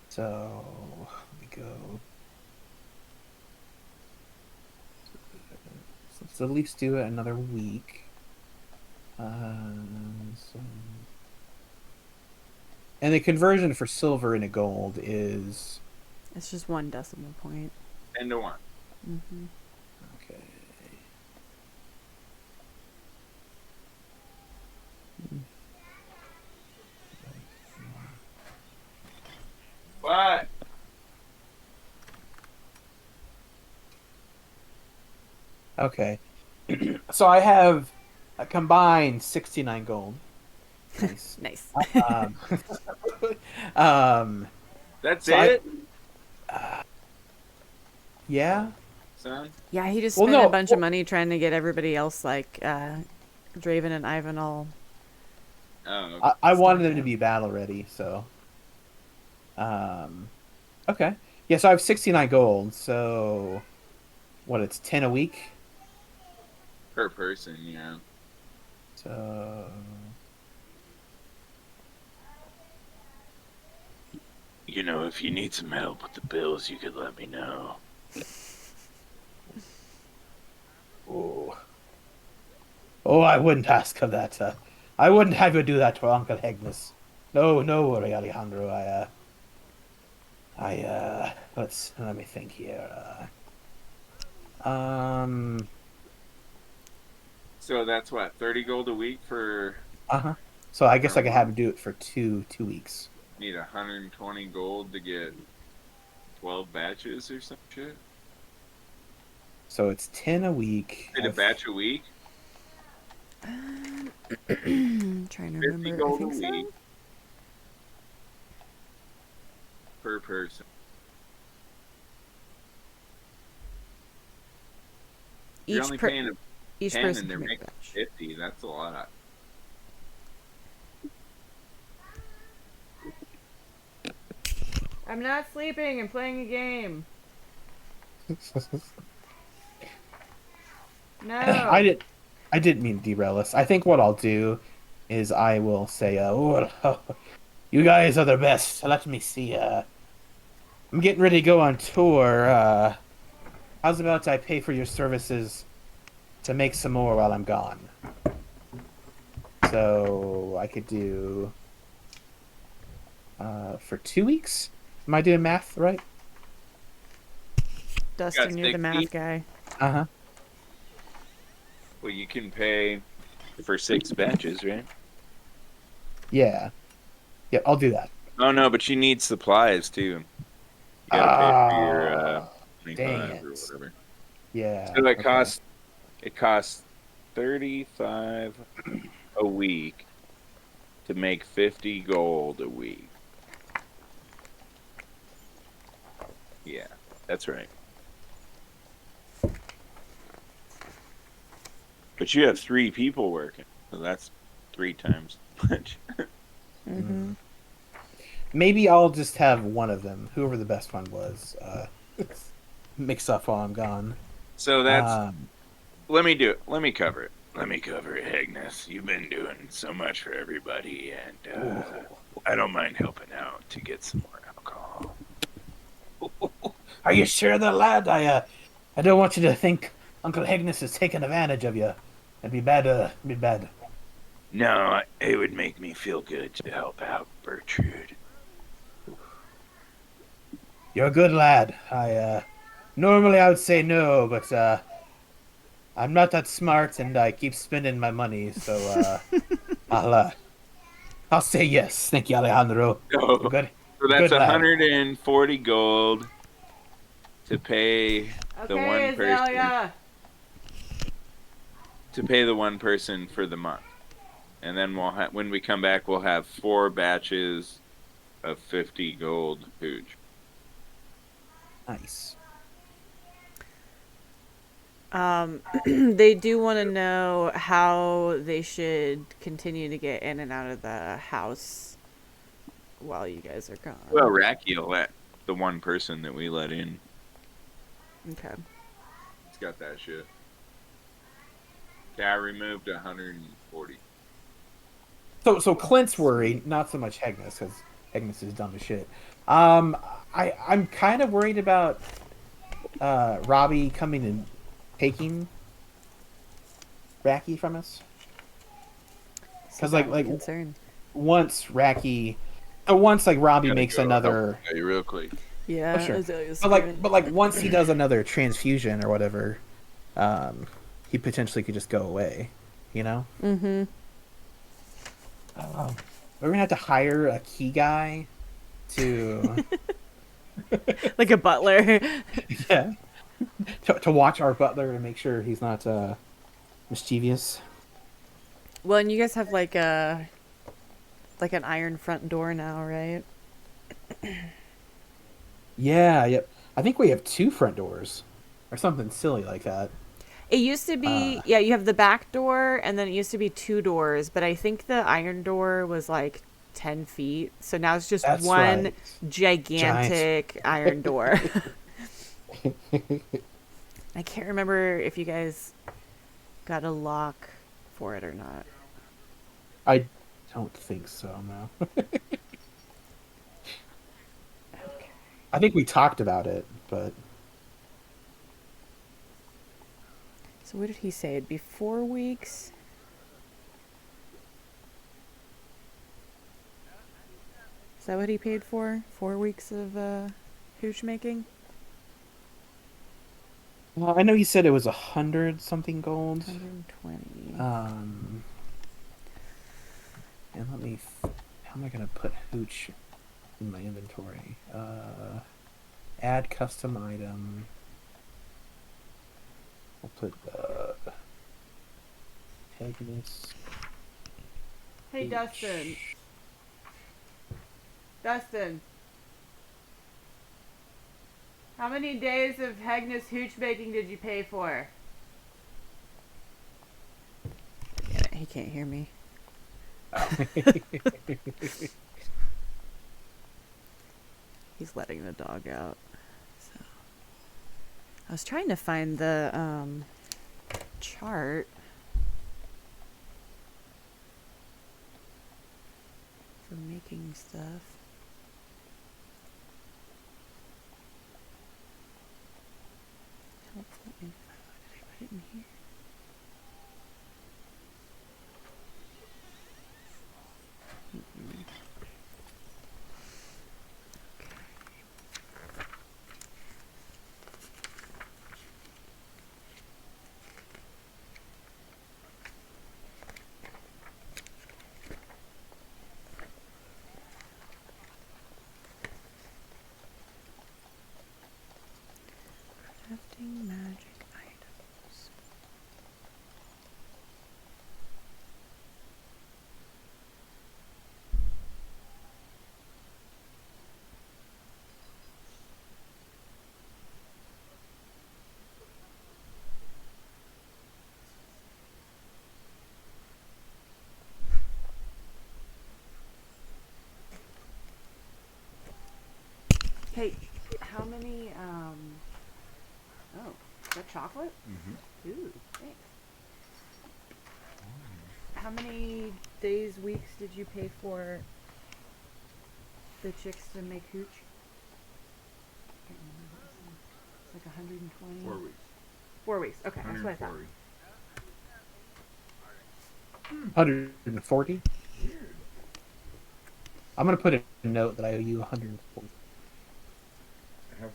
So, let me go... Let's at least do it another week. So... And the conversion for silver into gold is... It's just 1 decimal point. 10 to 1. Mm-hmm. Okay. What? Okay. So I have a combined 69 gold. Nice. Nice. um, um, That's So it? yeah. Son? Yeah, he just Well, spent no, a bunch of money trying to get everybody else, like Draven and Ivan, all. Oh, I wanted them to be battle ready, so. Okay. Yeah, so I have 69 gold, so. What, it's 10 a week? per person, yeah. So. You know, if you need some help with the bills, you could let me know. Oh. Oh, I wouldn't ask of that. I wouldn't have you do that to Uncle Hegnis. No, no worry, Alejandro. Let me think here. Um. So that's what, 30 gold a week for. Uh-huh. So I guess For a I could have month? him do it for two weeks. Need 120 gold to get 12 batches or some shit. So it's 10 a week. Did a batch a week? I'm trying to 50 remember. I gold a think week so. per person. You're only paying a Each 10 person and they're can make a making batch. 50. That's a lot. I'm not sleeping. I'm playing a game. No. I didn't mean to derail us. I think what I'll do is I will say, oh, you guys are the best. Let me see. I'm getting ready to go on tour. How's about I pay for your services to make some more while I'm gone? So I could do for 2 weeks. Am I doing math right? Dustin, you're the 60? math guy. Uh-huh. Well, you can pay for 6 batches, right? Yeah. Yeah, I'll do that. Oh, no, but you need supplies too. You gotta pay for your dang 25 it. or whatever. Yeah. So Okay. it costs 35 a week to make 50 gold a week. Yeah, that's right. But you have 3 people working, so that's 3 times much. Mm-hmm. Maybe I'll just have one of them, whoever the best one was, mix up while I'm gone. So that's Um, let me do it. Let me cover it. Let me cover it, Agnes. You've been doing so much for everybody, and I don't mind helping out to get some more alcohol. are you sure, the lad? I don't want you to think Uncle Agnes is taking advantage of you. It'd be bad. Be bad. No, it would make me feel good to help out Bertrude. You're a good lad. Normally I would say no, but I'm not that smart, and I keep spending my money, so I'll say yes. Thank you, Alejandro. So, You're good. so that's Good lad. 140 gold to pay the Okay, one person Azalea. for the month, and then when we come back, we'll have 4 batches of 50 gold hooch. Nice. They do want to know how they should continue to get in and out of the house while you guys are gone. Well, Racky will let the one person that we let in. Okay. He's got that shit. Okay, I removed 140. So Clint's worried, not so much Agnes, because Agnes is dumb as shit. I'm kind of worried about Robbie coming and taking Racky from us. Because like concern. once Robbie makes another, Real quick. Yeah. oh, sure. Azalea's but like once he does another transfusion or whatever, he potentially could just go away. You know. Mm-hmm. We're gonna have to hire a key guy to Like a butler. yeah to watch our butler and make sure he's not mischievous. Well, and you guys have like an iron front door now, right? Yeah, yep. I think we have 2 front doors or something silly like that. It used to be, yeah, you have the back door, and then it used to be 2 doors, but I think the iron door was like 10 feet. So now it's just That's one right. gigantic iron door. I can't remember if you guys got a lock for it or not. I don't think so, no. I think we talked about it, but So what did he say? It'd be 4 weeks? Is that what he paid for? 4 weeks of hooch making? Well, I know you said it was 100 something gold. 120. And let me. How am I gonna put hooch in my inventory? Add custom item. I'll put Agnes. Hey, Dustin. Dustin. How many days of Hagnes hooch baking did you pay for? Damn it, he can't hear me. He's letting the dog out. So I was trying to find the chart. For making stuff. Helpful info. Did I put it in here? Mm-mm. Crafting magic items. Hey, how many, oh, is that chocolate? Mm-hmm. Ooh, thanks. How many days, weeks did you pay for the chicks to make hooch? Can't remember what it was. It's like 120. 4 weeks. 4 weeks. Okay, that's what I thought. 140. 140. I'm gonna put a note that I owe you 140. I have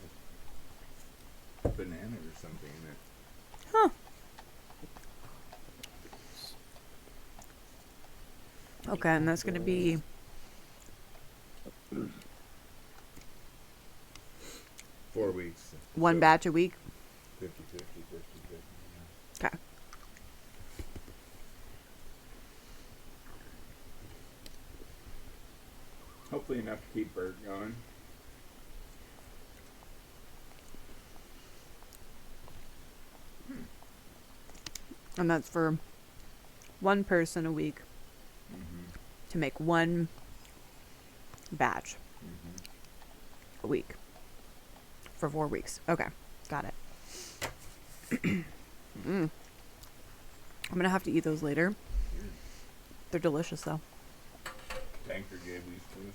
a banana or something in it. Huh. Okay, and that's gonna be 4 weeks. one So batch a week. 50-50, 50-50. Yeah. Okay. Hopefully enough to keep Bert going. And that's for one person a week Mm-hmm. to make one batch Mm-hmm. a week for 4 weeks. Okay, got it. I'm gonna have to eat those later. They're delicious though. Tanker gave these to us.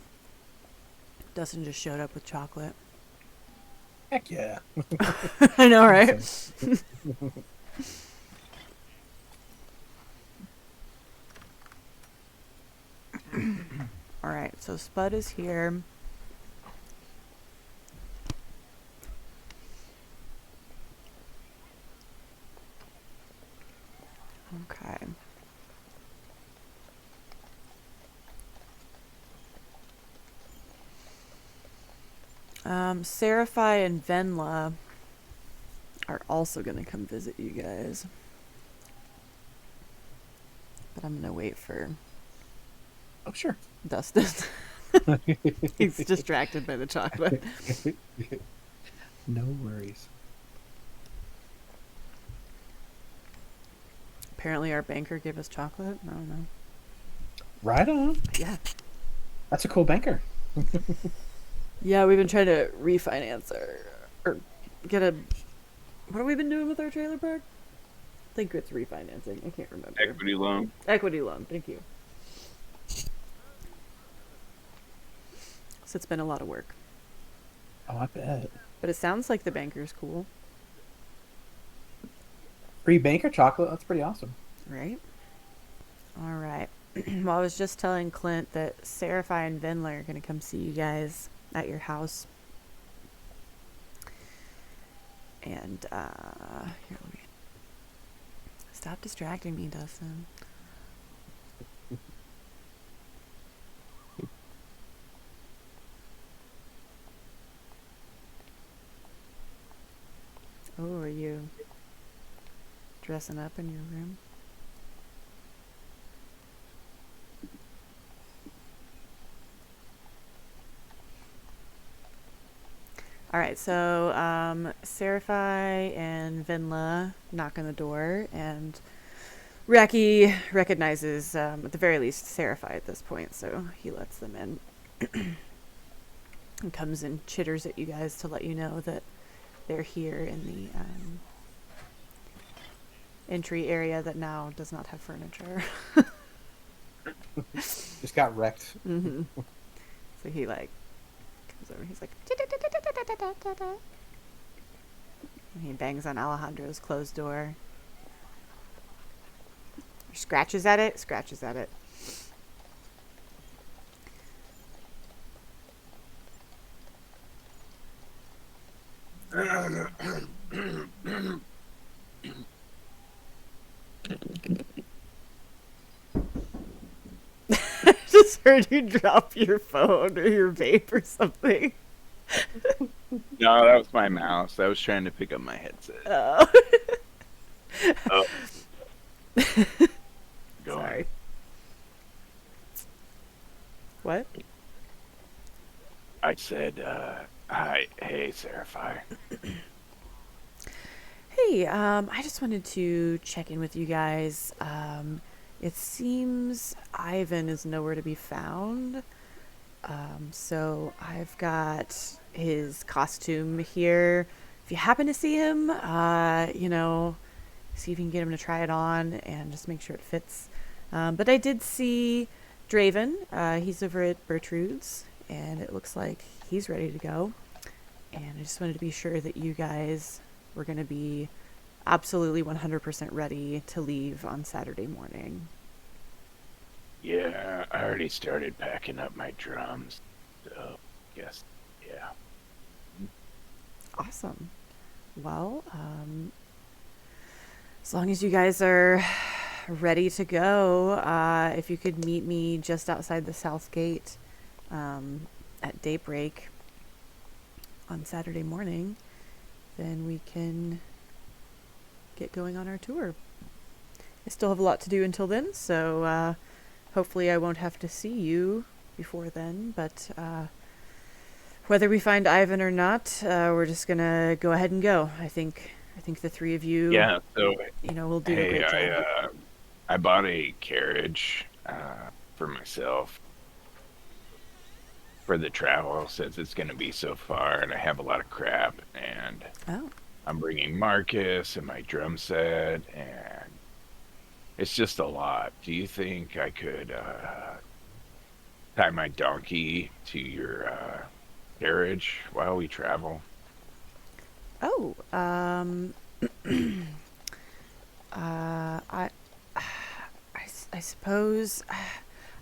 Dustin just showed up with chocolate. Heck yeah. I know, right? All right, so Spud is here. Okay. Seraphi and Venla are also going to come visit you guys. But I'm going to wait for Oh, sure. Dustin. He's distracted by the chocolate. No worries. Apparently our banker gave us chocolate. I don't know. Right on. Yeah. That's a cool banker. Yeah, we've been trying to refinance or get a... What have we been doing with our trailer park? I think it's refinancing. I can't remember. Equity loan. Equity loan. Thank you. So it's been a lot of work. Oh, I bet. But it sounds like the banker's cool, Free banker chocolate. That's pretty awesome. right? All right. Well, I was just telling Clint that Seraphi and Venla are going to come see you guys at your house. And here, let me stop distracting me, Dustin. Oh, are you dressing up in your room? All right, so Seraphi and Venla knock on the door, and Raki recognizes, at the very least, Seraphi at this point, so he lets them in. And comes and chitters at you guys to let you know that they're here in the entry area that now does not have furniture. Just got wrecked. Mm-hmm. So he like comes over. He's like, and he bangs on Alejandro's closed door. Scratches at it. Scratches at it. Just heard you drop your phone or your vape or something. No, that was my mouse. I was trying to pick up my headset. Oh. Oh. Go Sorry. on. What? I said, hi, hey, Seraphi. Hey, I just wanted to check in with you guys. It seems Ivan is nowhere to be found. So I've got his costume here. If you happen to see him, see if you can get him to try it on and just make sure it fits. But I did see Draven. He's over at Bertrude's, and it looks like he's ready to go. And I just wanted to be sure that you guys were going to be absolutely 100% ready to leave on Saturday morning. Yeah, I already started packing up my drums. So, yes, yeah. Awesome. Well, as long as you guys are ready to go, if you could meet me just outside the South Gate at daybreak on Saturday morning, then we can get going on our tour. I still have a lot to do until then, so hopefully I won't have to see you before then, but whether we find Ivan or not, we're just gonna go ahead and go. I think the three of you, Yeah, so, we'll do a hey, great job. I bought a carriage for myself for the travel since it's going to be so far, and I have a lot of crap, and Oh, I'm bringing Marcus and my drum set, and it's just a lot. Do you think I could tie my donkey to your carriage while we travel? oh, I suppose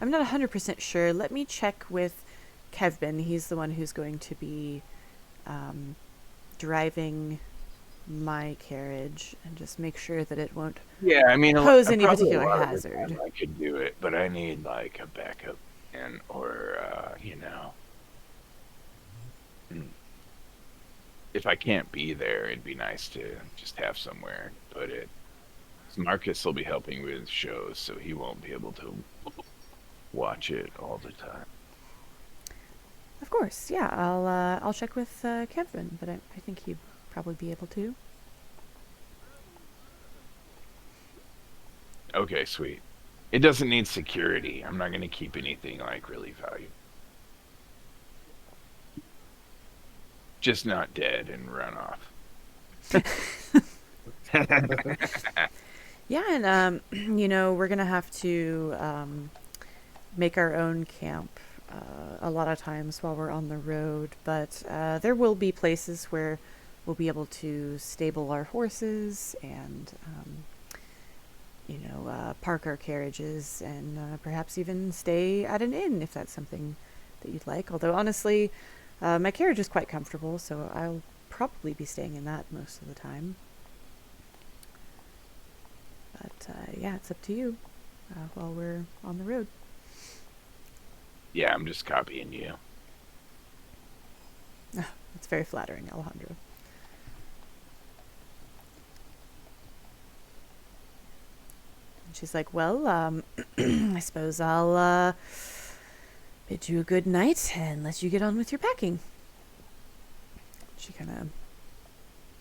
I'm not 100% sure. Let me check with Kevin. He's the one who's going to be driving my carriage, and just make sure that it won't Yeah, I mean, pose any probably a particular lot of the hazard. time I could do it, but I need like a backup plan, or if I can't be there, it'd be nice to just have somewhere to put it. 'Cause Marcus will be helping with shows, so he won't be able to watch it all the time. Of course, yeah. I'll check with Kevin, but I think he'd probably be able to. Okay, sweet. It doesn't need security. I'm not going to keep anything like really valuable. Just not dead and run off. Yeah, and we're gonna have to make our own camp a lot of times while we're on the road, but there will be places where we'll be able to stable our horses and park our carriages, and perhaps even stay at an inn if that's something that you'd like. Although honestly, my carriage is quite comfortable, so I'll probably be staying in that most of the time. But yeah, it's up to you while we're on the road. Yeah, I'm just copying you. It's very flattering, Alejandro. And she's like, well, I suppose I'll bid you a good night and let you get on with your packing. She kind of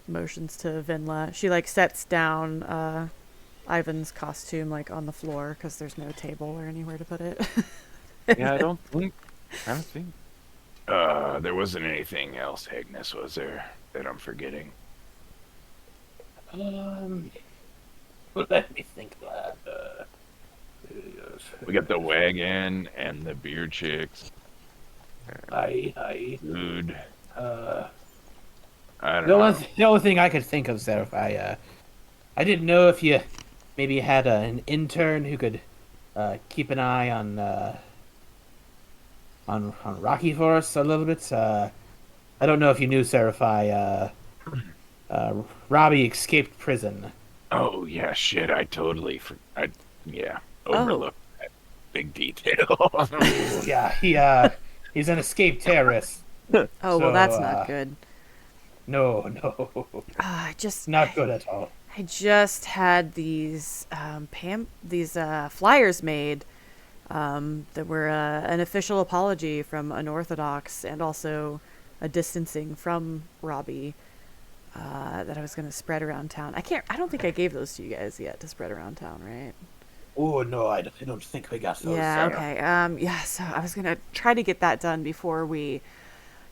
motions to Vinla. She like sets down Ivan's costume like on the floor because there's no table or anywhere to put it. Yeah, I don't think. There wasn't anything else, Agnes, was there, that I'm forgetting? Let me think that. We got the wagon and the beer chicks. Food. I don't know. The only thing I could think of, Seraph, I didn't know if you maybe had an intern who could keep an eye on Rocky for us a little bit. I don't know if you knew, Seraph, Robbie escaped prison. Oh, yeah, shit, I totally overlooked that big detail. Yeah, he's an escaped terrorist. Oh, well, that's not good. No, not good at all. I just had these flyers made that were an official apology from Unorthodox and also a distancing from Robbie that I was going to spread around town. I don't think I gave those to you guys yet to spread around town, right? Oh no, I don't think we got those. Yeah, okay. Yeah, so I was going to try to get that done before we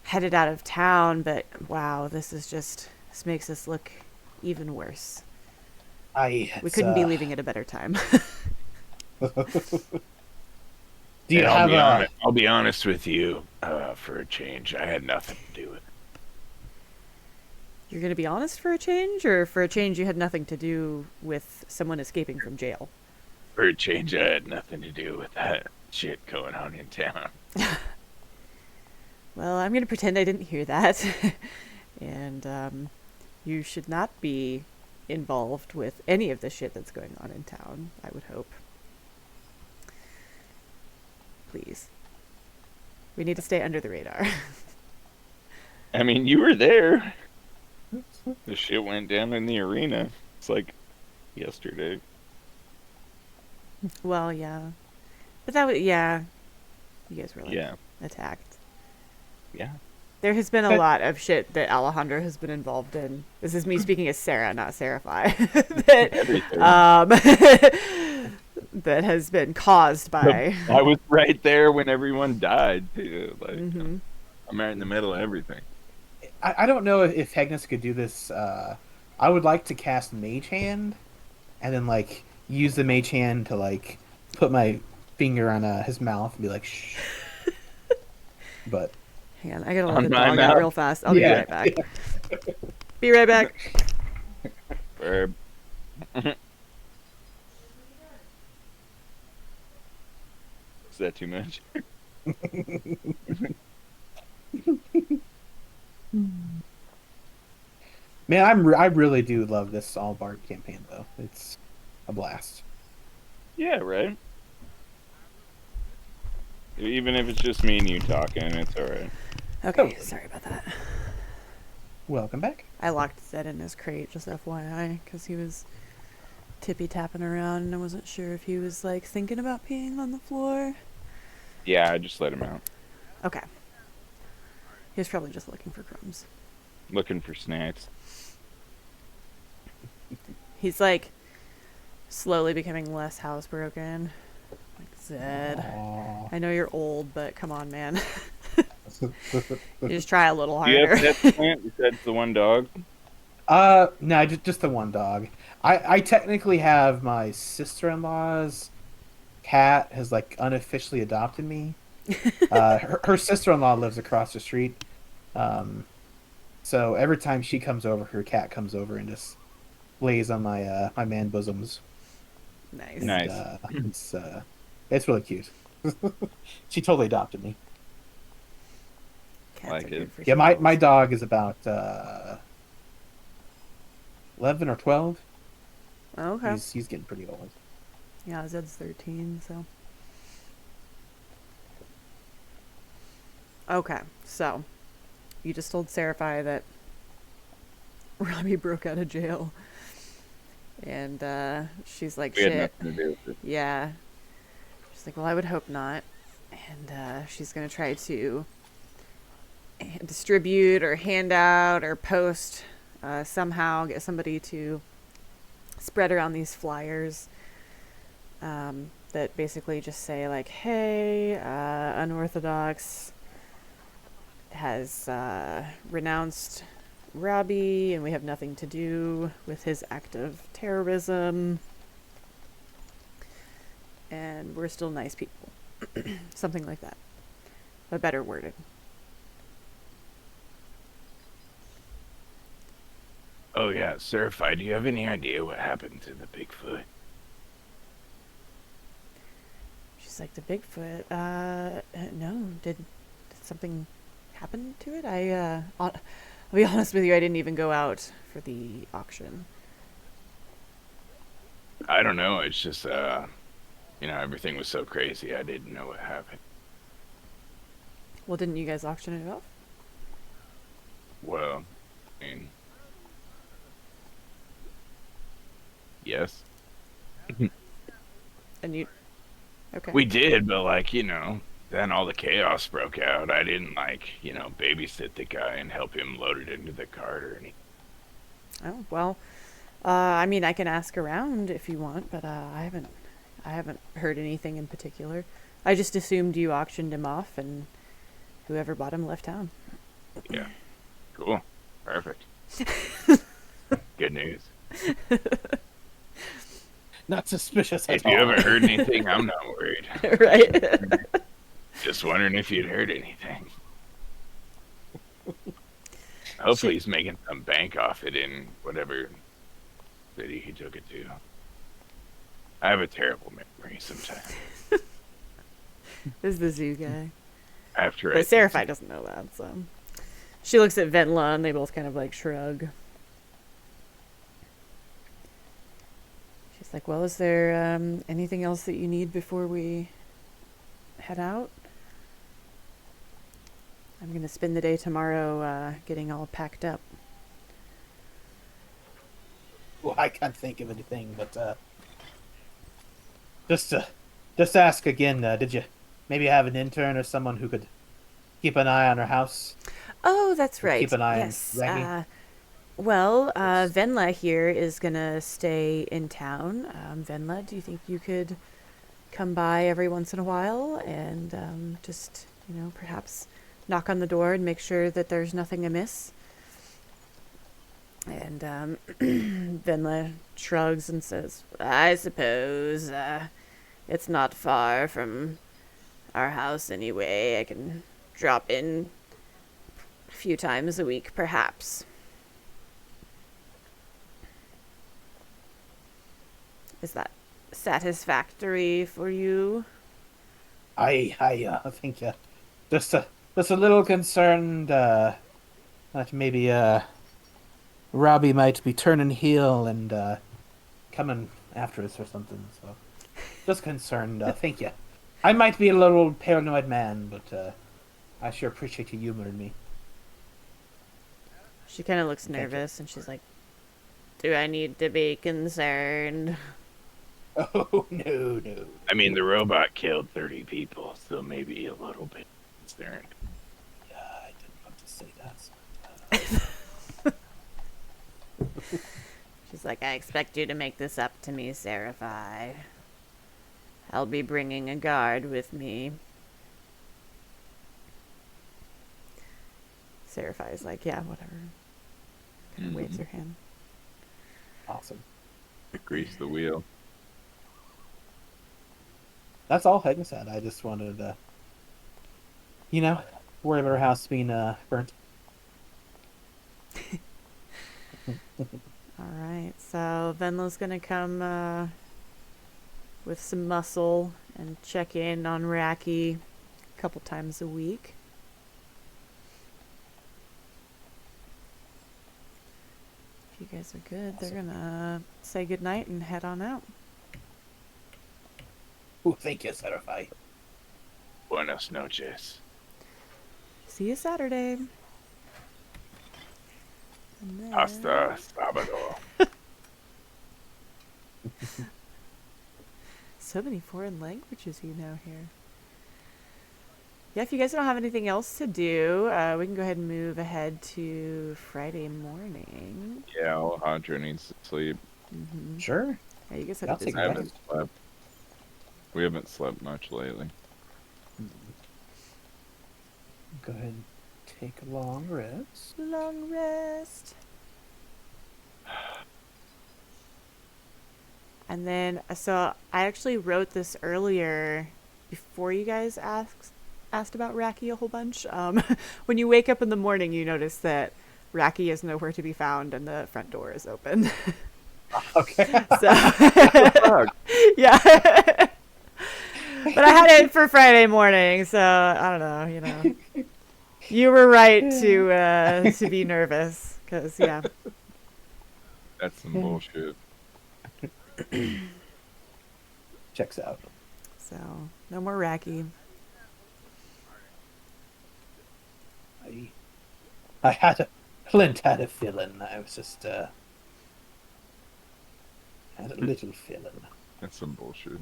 headed out of town, but wow, this makes us look even worse. We couldn't be leaving at a better time. Do you have I'll be honest with you, for a change, I had nothing to do with it. You're going to be honest for a change, or for a change you had nothing to do with someone escaping from jail? For a change, I had nothing to do with that shit going on in town. Well, I'm going to pretend I didn't hear that. And you should not be involved with any of the shit that's going on in town, I would hope. Please. We need to stay under the radar. I mean, you were there. The shit went down in the arena. It's like yesterday. Well, yeah. But that was, yeah. You guys were like attacked. Yeah. There has been a lot of shit that Alejandro has been involved in. This is me speaking as Sarah, not Seraphi. That has been caused by... I was right there when everyone died, too. Like, I'm right in the middle of everything. I don't know if Agnes could do this. I would like to cast Mage Hand, and then like use the Mage Hand to like put my finger on his mouth and be like, shh. But hang on, I gotta let the dog out real fast. I'll be right back. Be right back. Verb. Is that too much? Man, I really do love this all Bard campaign though. It's a blast. Yeah, right. Even if it's just me and you talking, it's alright. Okay, sorry about that. Welcome back. I locked Zed in his crate, just FYI, because he was tippy-tapping around and I wasn't sure if he was like thinking about peeing on the floor. Yeah, I just let him out. Okay. He was probably just looking for crumbs. Looking for snacks. He's like slowly becoming less housebroken. Like, Zed, Aww. I know you're old, but come on, man. You just try a little Do you harder. have pets, Clint? You said it's the one dog? No, just the one dog. I technically have my sister-in-law's cat has like unofficially adopted me. Her sister-in-law lives across the street. So every time she comes over, her cat comes over and just lays on my my man bosoms. Nice. Nice. It's really cute. She totally adopted me. Cats Like are it. good for Yeah, my tickles. dog is about 11 or 12. Okay. He's getting pretty old. Yeah, Zed's 13, so. Okay, so you just told Seraphi that Robbie broke out of jail. And she's like, We had shit. nothing to do with it. Yeah. She's like, well, I would hope not. And she's going to try to distribute or hand out or post somehow, get somebody to spread around these flyers that basically just say, like, hey, Unorthodox has renounced Robbie, and we have nothing to do with his act of terrorism. And we're still nice people. Something like that. But better worded. Oh yeah, Seraphi, do you have any idea what happened to the Bigfoot? She's like, the Bigfoot? No. Did something happen to it? I'll be honest with you, I didn't even go out for the auction. I don't know. It's just, everything was so crazy. I didn't know what happened. Well, didn't you guys auction it off? Well, I mean, yes, And you... Okay. we did, but then all the chaos broke out. I didn't babysit the guy and help him load it into the cart or anything. Oh, well, I mean, I can ask around if you want, but I haven't heard anything in particular. I just assumed you auctioned him off, and whoever bought him left town. Yeah, cool, perfect, good news. Not suspicious at If all. you haven't heard anything, I'm not worried. Right? Just wondering if you'd heard anything. Hopefully he's making some bank off it in whatever city he took it to. I have a terrible memory sometimes. This is the zoo guy. After But Seraphi doesn't know that, so... She looks at Venla, and they both kind of, like, shrug. She's like, well, is there anything else that you need before we head out? I'm going to spend the day tomorrow getting all packed up. Well, I can't think of anything, but just ask again. Did you maybe have an intern or someone who could keep an eye on her house? Oh, that's right. Keep an eye yes. on Raggy? Venla here is going to stay in town. Venla, do you think you could come by every once in a while and just, perhaps knock on the door and make sure that there's nothing amiss? And Venla shrugs and says, I suppose it's not far from our house anyway. I can drop in a few times a week, perhaps. Is that satisfactory for you? I think just a little concerned that maybe Robbie might be turning heel and coming after us or something. So just concerned. Thank you. I might be a little paranoid man, but I sure appreciate you humoring me. She kind of looks Thank you. nervous, and she's like, do I need to be concerned? Oh no. I mean, the robot killed 30 people, so maybe a little bit concerned. Yeah, I didn't want to say that. She's like, I expect you to make this up to me, Seraphi. I'll be bringing a guard with me. Seraphi's like, yeah, whatever. Kind of waves her hand. Awesome. Grease the wheel. That's all Hegna said. I just wanted to, worry about her house being burnt. All right, so Venla's gonna come with some muscle and check in on Raki a couple times a week. you guys are good, they're gonna say goodnight and head on out. Oh, thank you, Serafai. Buenas noches. See you Saturday. And then... Hasta sábado. So many foreign languages you know here. Yeah, if you guys don't have anything else to do, we can go ahead and move ahead to Friday morning. Yeah, Alejandro needs to sleep. Mm-hmm. Sure. Yeah, you guys had I'll a busy take I that. weekend. haven't slept. We haven't slept much lately. Go ahead and take a long rest. Long rest. And then, so I actually wrote this earlier before you guys asked about Raki a whole bunch. When you wake up in the morning, you notice that Raki is nowhere to be found and the front door is open. Okay. So, yeah. But I had it for Friday morning, so I don't know, you know. You were right to be nervous, because, yeah. That's some bullshit. Checks out. So, no more Raki. I had Clint had a feeling. I was just had a little feeling. That's some bullshit.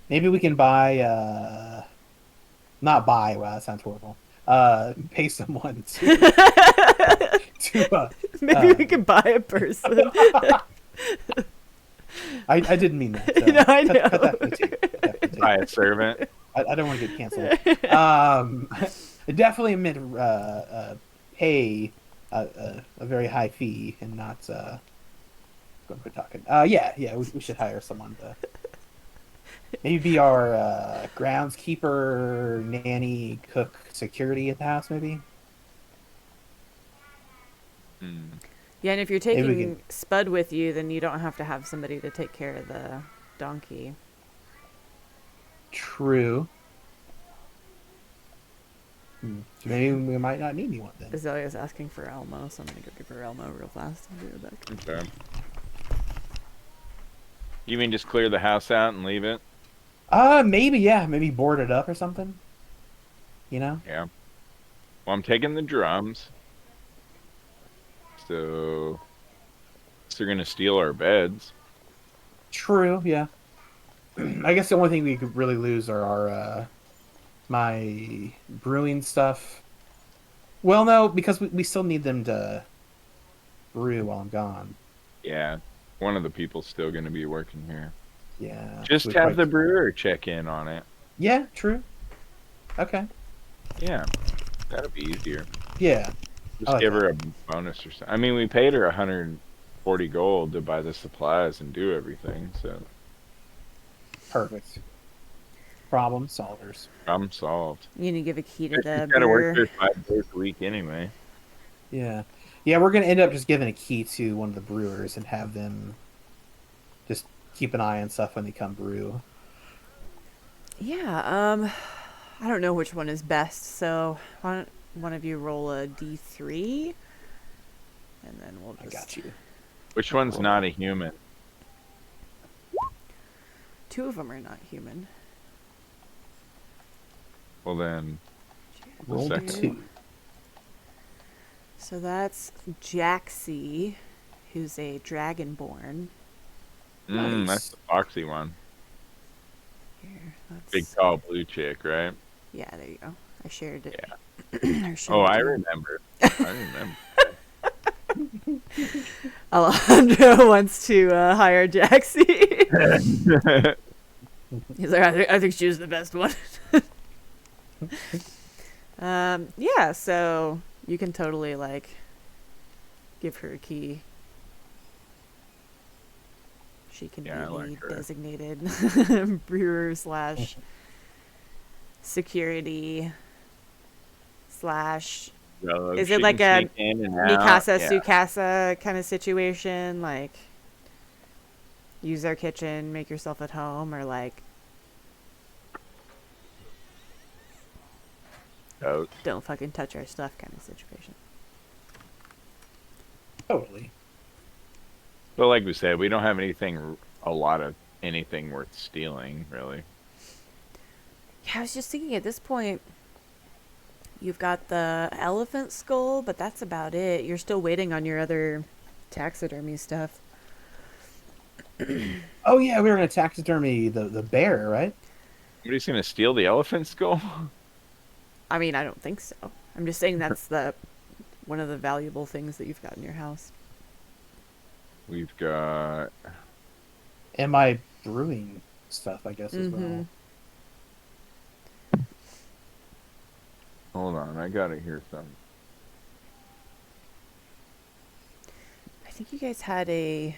Maybe we can buy not buy, wow, that sounds horrible. Pay someone to Maybe we could buy a person. I didn't mean that. So No, I know. Cut that from the tape. Cut that from the tape. By a servant. I don't want to get canceled. Definitely meant pay a very high fee and not going to talking. Yeah, we should hire someone to maybe be our groundskeeper, nanny, cook, security at the house. Maybe. Yeah, and if you're Maybe we taking can- Spud with you, then you don't have to have somebody to take care of the donkey. True. So maybe we might not need anyone then. Azalea's asking for Elmo, so I'm going to go give her Elmo real fast and be right back. Okay. You mean just clear the house out and leave it? Maybe, yeah. Maybe board it up or something. You know? Yeah. Well, I'm taking the drums. So they're gonna steal our beds. True, yeah. I guess the only thing we could really lose are our my brewing stuff. Well, no, because we still need them to brew while I'm gone. Yeah. One of the people's still gonna be working here. Yeah. Just we have probably- the brewer check in on it. Yeah, true. Okay. Yeah. That'll be easier. Yeah. Just like give that. her a bonus or something. I mean, we paid her 140 gold to buy the supplies and do everything, so Perfect. Problem solvers. problem solved. You need to give a key to She's the gotta work brewer. there 5 days a week anyway. Yeah. Yeah, we're gonna end up just giving a key to one of the brewers and have them just keep an eye on stuff when they come brew. Yeah, I don't know which one is best, so why don't one of you roll a d3? And then we'll I just... got you. Which one's not a human? 2 of them are not human. Well then, Roll second 2. So that's Jaxie, who's a dragonborn. Nice. that's the foxy one. Here, that's... Big tall blue chick, right? Yeah, there you go. I shared it. Yeah. I shared Oh, it I too. remember. I remember. Alejandro wants to hire Jaxie. He's like, I think she was the best one. Yeah, so you can totally, like, give her a key. She can Yeah, I be like her. designated brewer slash security slash... So Is she it like can a sneak in and out, Mikasa, yeah. Sukasa kind of situation? Like, use their kitchen, make yourself at home, or like... Totes. don't fucking touch our stuff kind of situation. Totally. But like we said, we don't have a lot of anything worth stealing, really. Yeah, I was just thinking at this point, you've got the elephant skull, but that's about it. You're still waiting on your other taxidermy stuff. Oh yeah, we were gonna taxidermy the bear, right? Somebody's gonna steal the elephant skull? I mean, I don't think so. I'm just saying that's one of the valuable things that you've got in your house. We've got... And my brewing stuff, I guess, as well. Hold on, I gotta hear something. I think you guys had a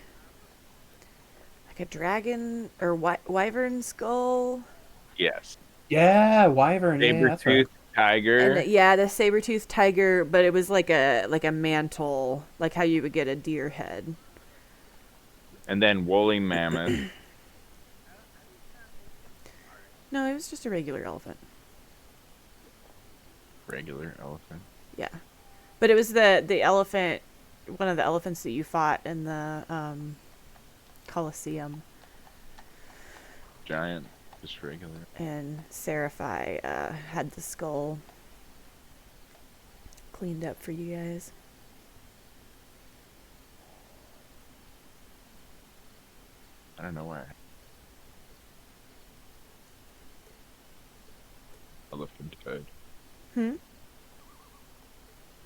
dragon or wyvern skull. Yes. Yeah, wyvern. Yeah, that's right. Saber-toothed tiger. And the saber-toothed tiger, but it was like a mantle, like how you would get a deer head. And then woolly mammoth. No, it was just a regular elephant. Regular elephant. Yeah. But it was the elephant, one of the elephants that you fought in the Colosseum. Giant. Just regular. And Seraphi had the skull cleaned up for you guys. I don't know why. Elephant head.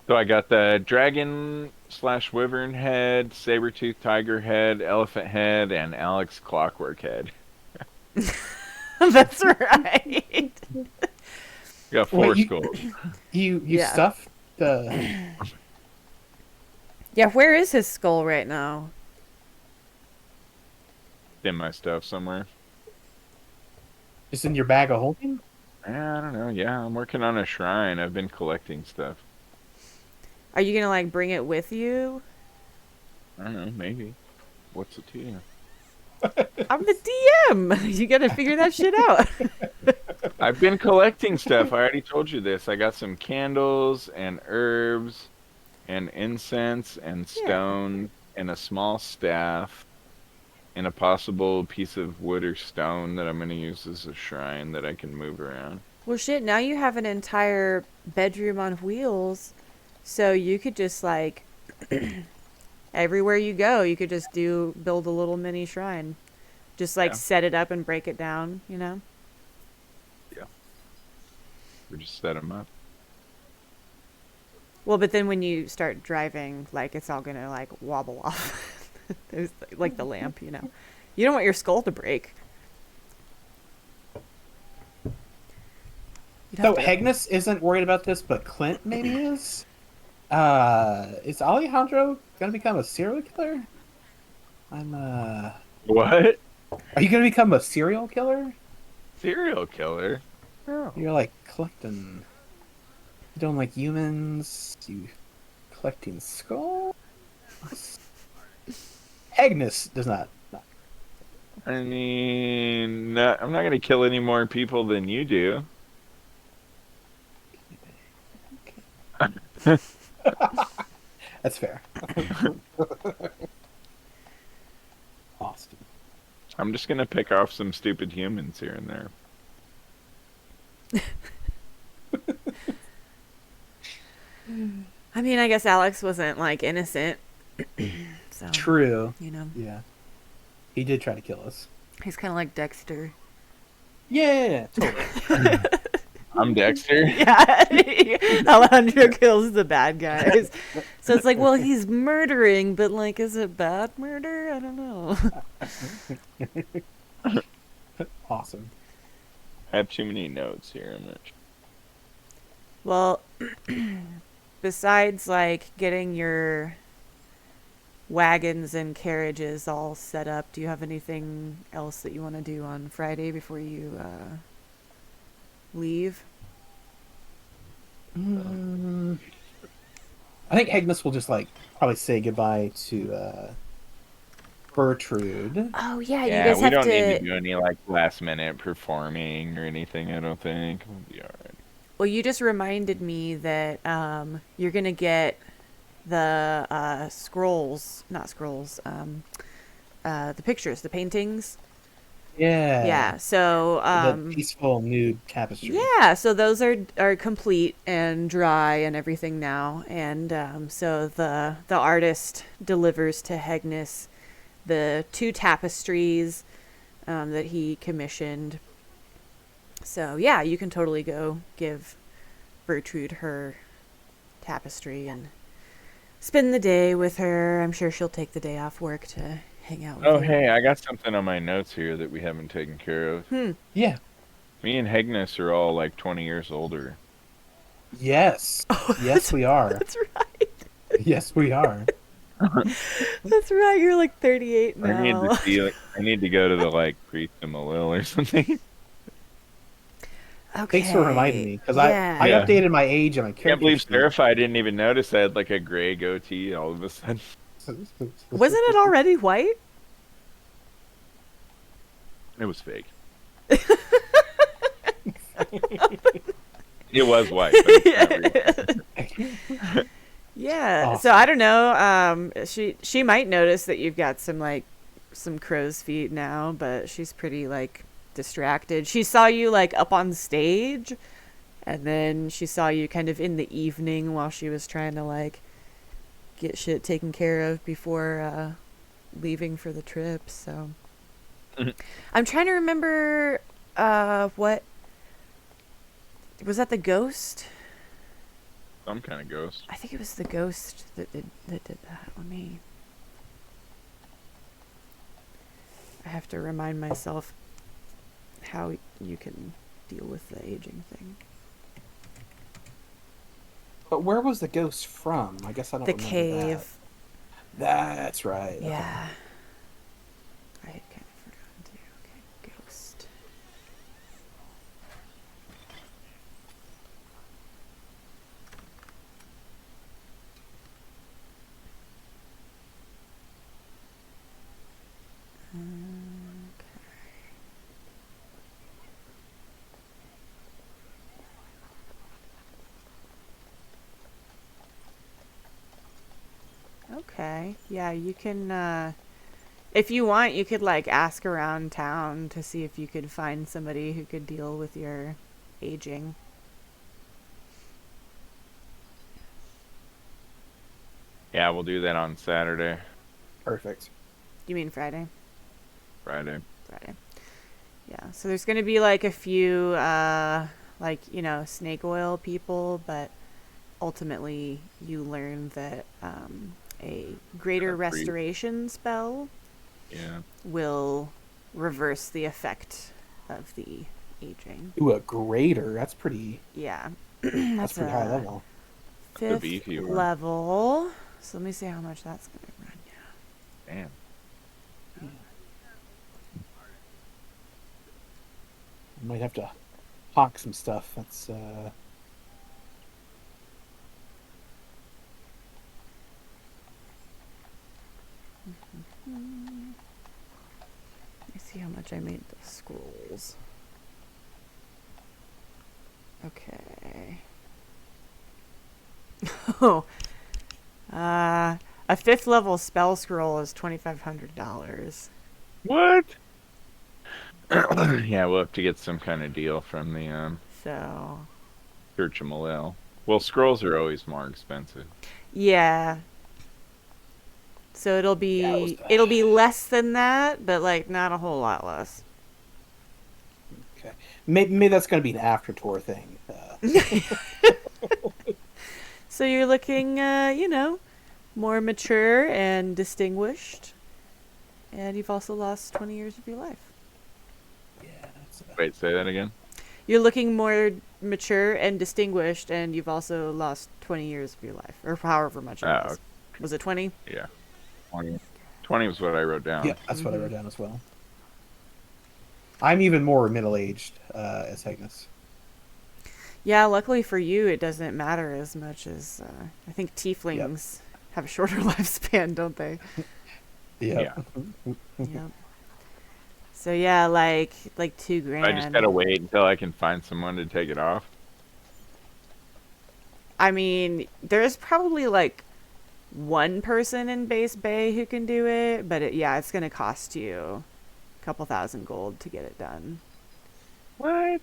So I got the dragon/wyvern head, saber-toothed tiger head, elephant head, and Alex clockwork head. That's right. You got 4 skulls. You stuffed the. Yeah, where is his skull right now? In my stuff somewhere. Just in your bag of holding? I don't know. Yeah, I'm working on a shrine. I've been collecting stuff. Are you gonna bring it with you? I don't know. Maybe. What's it to you? I'm the DM. You gotta figure that shit out. I've been collecting stuff. I already told you this. I got some candles and herbs and incense and stone and a small staff and a possible piece of wood or stone that I'm going to use as a shrine that I can move around. Well, shit, now you have an entire bedroom on wheels, so you could just, everywhere you go, you could just build a little mini shrine. Just, set it up and break it down, you know? Yeah. We just set them up. Well, but then when you start driving, it's all gonna, wobble off. There's, the lamp, you know? You don't want your skull to break. So Agnes isn't worried about this, but Clint maybe is? Is Alejandro gonna become a serial killer? What? Are you gonna become a serial killer? Serial killer? Oh. You're collecting. You don't like humans. You collecting skulls. Agnes does not. I mean, I'm not going to kill any more people than you do. That's fair. Austin. I'm just going to pick off some stupid humans here and there. I mean, I guess Alex wasn't, innocent. So, true. You know. Yeah. He did try to kill us. He's kind of like Dexter. Yeah, totally. I'm Dexter. Yeah. Alejandro kills the bad guys. So it's well, he's murdering, but, is it bad murder? I don't know. Awesome. I have too many notes here. I'm not sure. Well, besides, getting your wagons and carriages all set up, do you have anything else that you want to do on Friday before you leave? I think Agnes will just probably say goodbye to Gertrude. Oh yeah, you Yeah, guys we have don't to. need to do any last minute performing or anything. I don't think we'll be all right. Well, you just reminded me that you're gonna get the not scrolls, the pictures, the paintings. Yeah. Yeah. So The peaceful nude tapestry. yeah, so those are complete and dry and everything now, and so the artist delivers to Hegnus the 2 tapestries that he commissioned. So yeah, you can totally go give Gertrude her tapestry and spend the day with her. I'm sure she'll take the day off work to hang out with Oh, you. hey, I got something on my notes here that we haven't taken care of. Yeah. Me and Hegnus are all like 20 years older. Yes. Yes, we are. That's right. Yes, we are. That's right. You're like 38 now. I need to see. I need to go to the like priest in Malil or something. Thanks for reminding me, because Yeah. I updated my age and my I can't character believe sheet. Seraphi didn't even notice I had like a gray goatee all of a sudden. Wasn't it already white? It was fake. It was white. But it's not real. Yeah. Awesome. So I don't know. She might notice that you've got some crow's feet now, but she's pretty like distracted. She saw you like up on stage, and then she saw you kind of in the evening while she was trying to like get shit taken care of before leaving for the trip. So I'm trying to remember what was that, the ghost? Some kind of ghost. I think it was the ghost that did that. I have to remind myself how you can deal with the aging thing. But where was the ghost from? I guess I don't The remember cave. that. That's right. Okay. Yeah. I had kind of forgotten too. Okay, ghost. Okay. Yeah, you can, if you want, you could like ask around town to see if you could find somebody who could deal with your aging. Yeah, we'll do that on Saturday, Perfect. You mean Friday? Friday. Friday. Yeah. So there's gonna be like a few, like, snake oil people, but ultimately you learn that a greater Got free. restoration spell Yeah. will reverse the effect of the aging. Ooh, a grader. That's pretty. Yeah. That's pretty high a level. That's a beefy 5th one. level. So let me see how much that's gonna run you. Damn. Might have to hawk some stuff. That's Let me see how much I made the scrolls. Okay. Oh. A 5th level spell scroll is $2,500. What? Yeah, we'll have to get some kind of deal from the So, Church of Malil. Well, scrolls are always more expensive. yeah. So it'll be less than that, but like not a whole lot less. okay. Maybe that's going to be an after tour thing. So you're looking, more mature and distinguished, and you've also lost 20 years of your life. Yeah. That's, Wait, say that again? You're looking more mature and distinguished, and you've also lost 20 years of your life, or however much it was. Was it 20? Yeah. 20. 20 was what I wrote down. yeah, that's what I wrote down as well. I'm even more middle-aged as Hegnus. Yeah, luckily for you, it doesn't matter as much as I think tieflings have a shorter lifespan, don't they? Yeah. Yeah. So yeah, like $2,000. I just gotta wait until I can find someone to take it off. I mean, there's probably like one person in Base Bay who can do it, but it's going to cost you a couple thousand gold to get it done. What?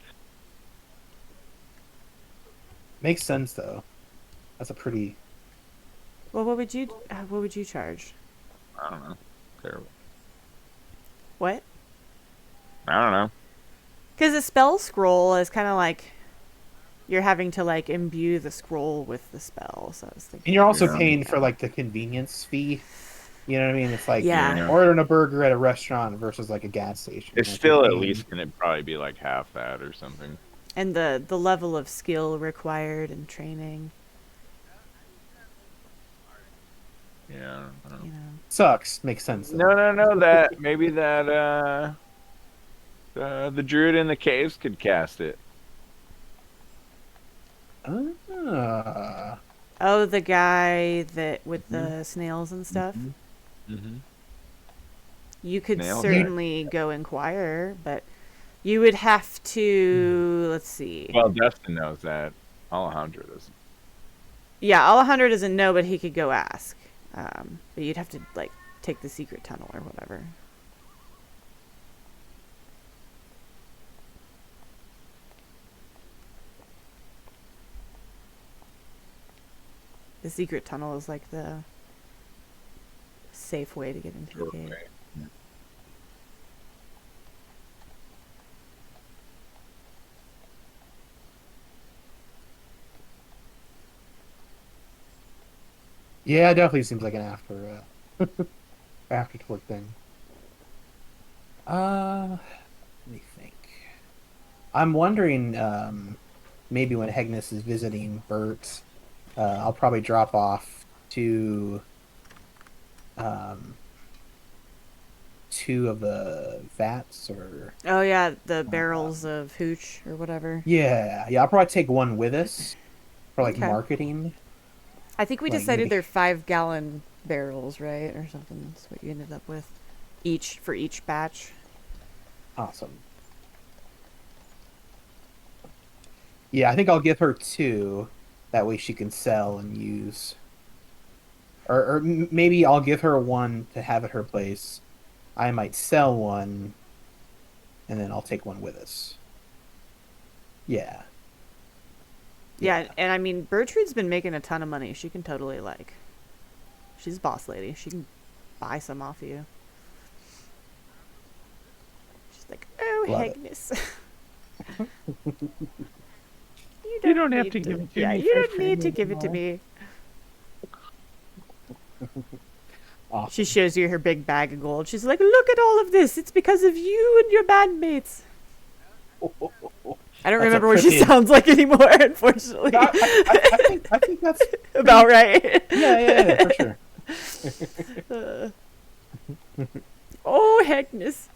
Makes sense though. That's a pretty. Well, what would you charge? I don't know. Terrible. What? I don't know. Because a spell scroll is kind of like you're having to like imbue the scroll with the spell. So I was thinking. And you're also Yeah. paying for like the convenience fee. You know what I mean? It's like Yeah. ordering a burger at a restaurant versus like a gas station. It's Like, still you're at paying- least gonna probably be like half that or something. And the level of skill required and training, Yeah. I don't know. you know. sucks. Makes sense. Though. No. That maybe that the druid in the caves could cast it. Ah. Oh, the guy that with the snails and stuff. Mm-hmm. You could Snail guy. certainly go inquire, but you would have to. Let's see. Well, Dustin knows that. Alejandro doesn't. Yeah, Alejandro doesn't know, but he could go ask. But you'd have to like take the secret tunnel or whatever. The secret tunnel is like the safe way to get into the cave. Yeah, it definitely seems like an after work thing. Let me think. I'm wondering, maybe when Hegnus is visiting Bert, I'll probably drop off to two of the vats or Oh yeah, the barrels of hooch or whatever. yeah. I'll probably take one with us for like Okay. marketing. I think we Like, decided maybe- they're 5-gallon barrels, right, or something. That's what you ended up with, each for each batch. Awesome. Yeah, I think I'll give her two. That way she can sell and use. Or maybe I'll give her one to have at her place. I might sell one, and then I'll take one with us. Yeah. Yeah, and I mean, Bertrude's been making a ton of money. She can totally like. She's a boss lady. She can buy some off you. She's like, oh, Love it. Hegnus. You don't have need to give it to Yeah, me you for don't need to free give it to anymore. me. Awesome. She shows you her big bag of gold. She's like, look at all of this. It's because of you and your bandmates. I don't That's a remember what she pretty- sounds like anymore, unfortunately. I think that's About right. yeah, for sure. Oh, Hegnus.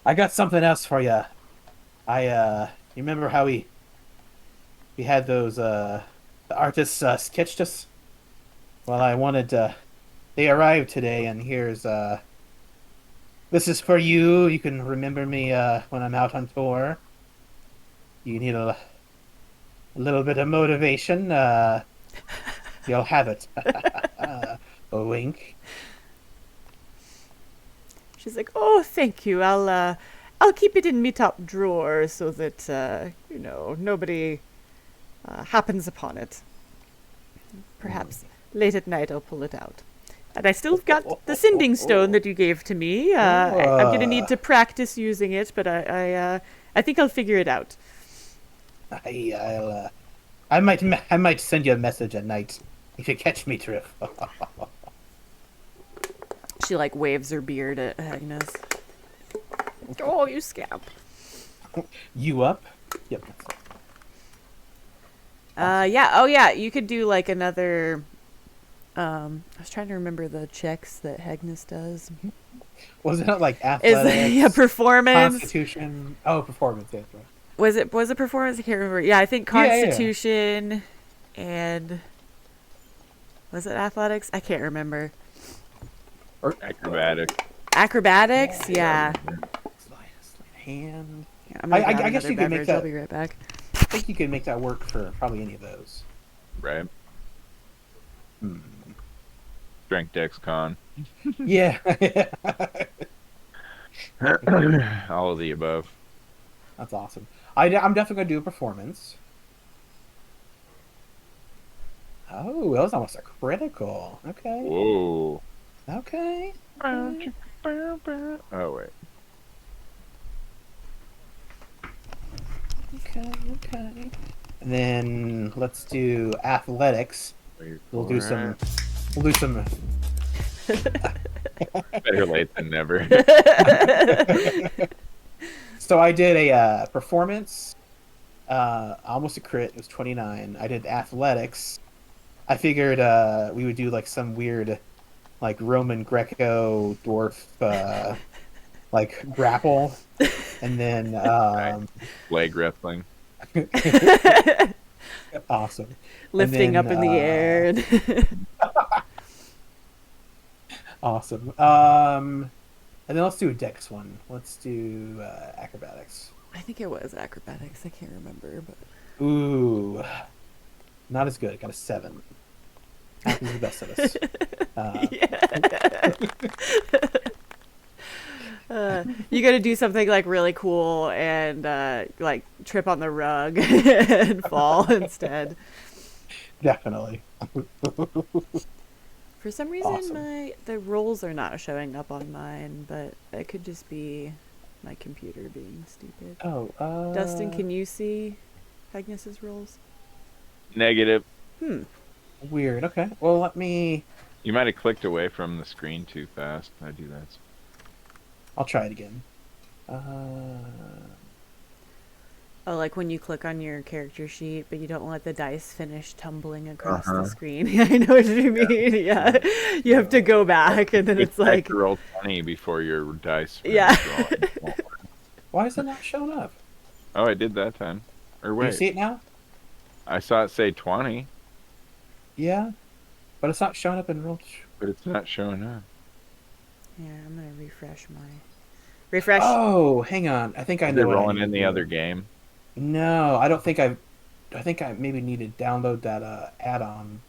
I got something else for you. You remember how we had those the artists sketched us? Well, I wanted they arrived today, and here's this is for you. You can remember me when I'm out on tour. You need a little bit of motivation. You'll have it. A wink. She's like, oh, thank you. I'll keep it in me top drawer so that, nobody happens upon it. Perhaps late at night I'll pull it out. And I still got the sending stone that you gave to me. I'm going to need to practice using it, but I think I'll figure it out. I might send you a message at night if you catch me, Triff. She, like, waves her beard at Agnes. Oh, you scamp. You up? Yep. Yeah. Oh, yeah. You could do, like, another... I was trying to remember the checks that Hegnus does. Wasn't it like Is athletics, performance? constitution? Oh, performance. Yeah, right. Was it performance? I can't remember. Yeah, I think Constitution and was it athletics? I can't remember. Or Acrobatics? Yeah. hand. I'm gonna grab I guess another you could make beverage. I'll that. be right back. I think you could make that work for probably any of those. Right. Hmm. Strength Dex Con. Yeah. All of the above. That's awesome. I'm definitely going to do a performance. Oh, that was almost a critical. Okay. Whoa. Okay. Oh, Okay. wait. Okay. Okay. And then let's do athletics. Wait We'll for do it. some. We'll do some. Better late than never. So I did a performance. Almost a crit. It was 29. I did athletics. I figured we would do like some weird, like Roman Greco dwarf, like grapple, and then Leg wrestling. awesome. Lifting And up in the air. And awesome. And then let's do a dex one. Let's do acrobatics. I think it was acrobatics. I can't remember, but Ooh, not as good. Got a 7. Happens the best of us. You got to do something like really cool and like trip on the rug and fall instead. Definitely. For some reason, Awesome. the rolls are not showing up on mine, but it could just be my computer being stupid. Oh, Dustin, can you see Agnes's rolls? Negative. Weird. Okay. Well, let me. You might have clicked away from the screen too fast. I do that. I'll try it again. Oh, like when you click on your character sheet, but you don't let the dice finish tumbling across the Uh-huh. screen. I know what you mean. Yeah, you have to go back, and then You it's have like, to roll 20 before your dice. Yeah. finish rolling. Why is it not showing up? Oh, I did that time. Or Do you wait, see it now? I saw it say 20, Yeah, but it's not showing up in real. but it's not showing up. yeah, I'm gonna refresh my refresh. Oh, hang on. I think I Is know it what I rolling need in to the do. other game? No, I don't think I think I maybe need to download that add-on.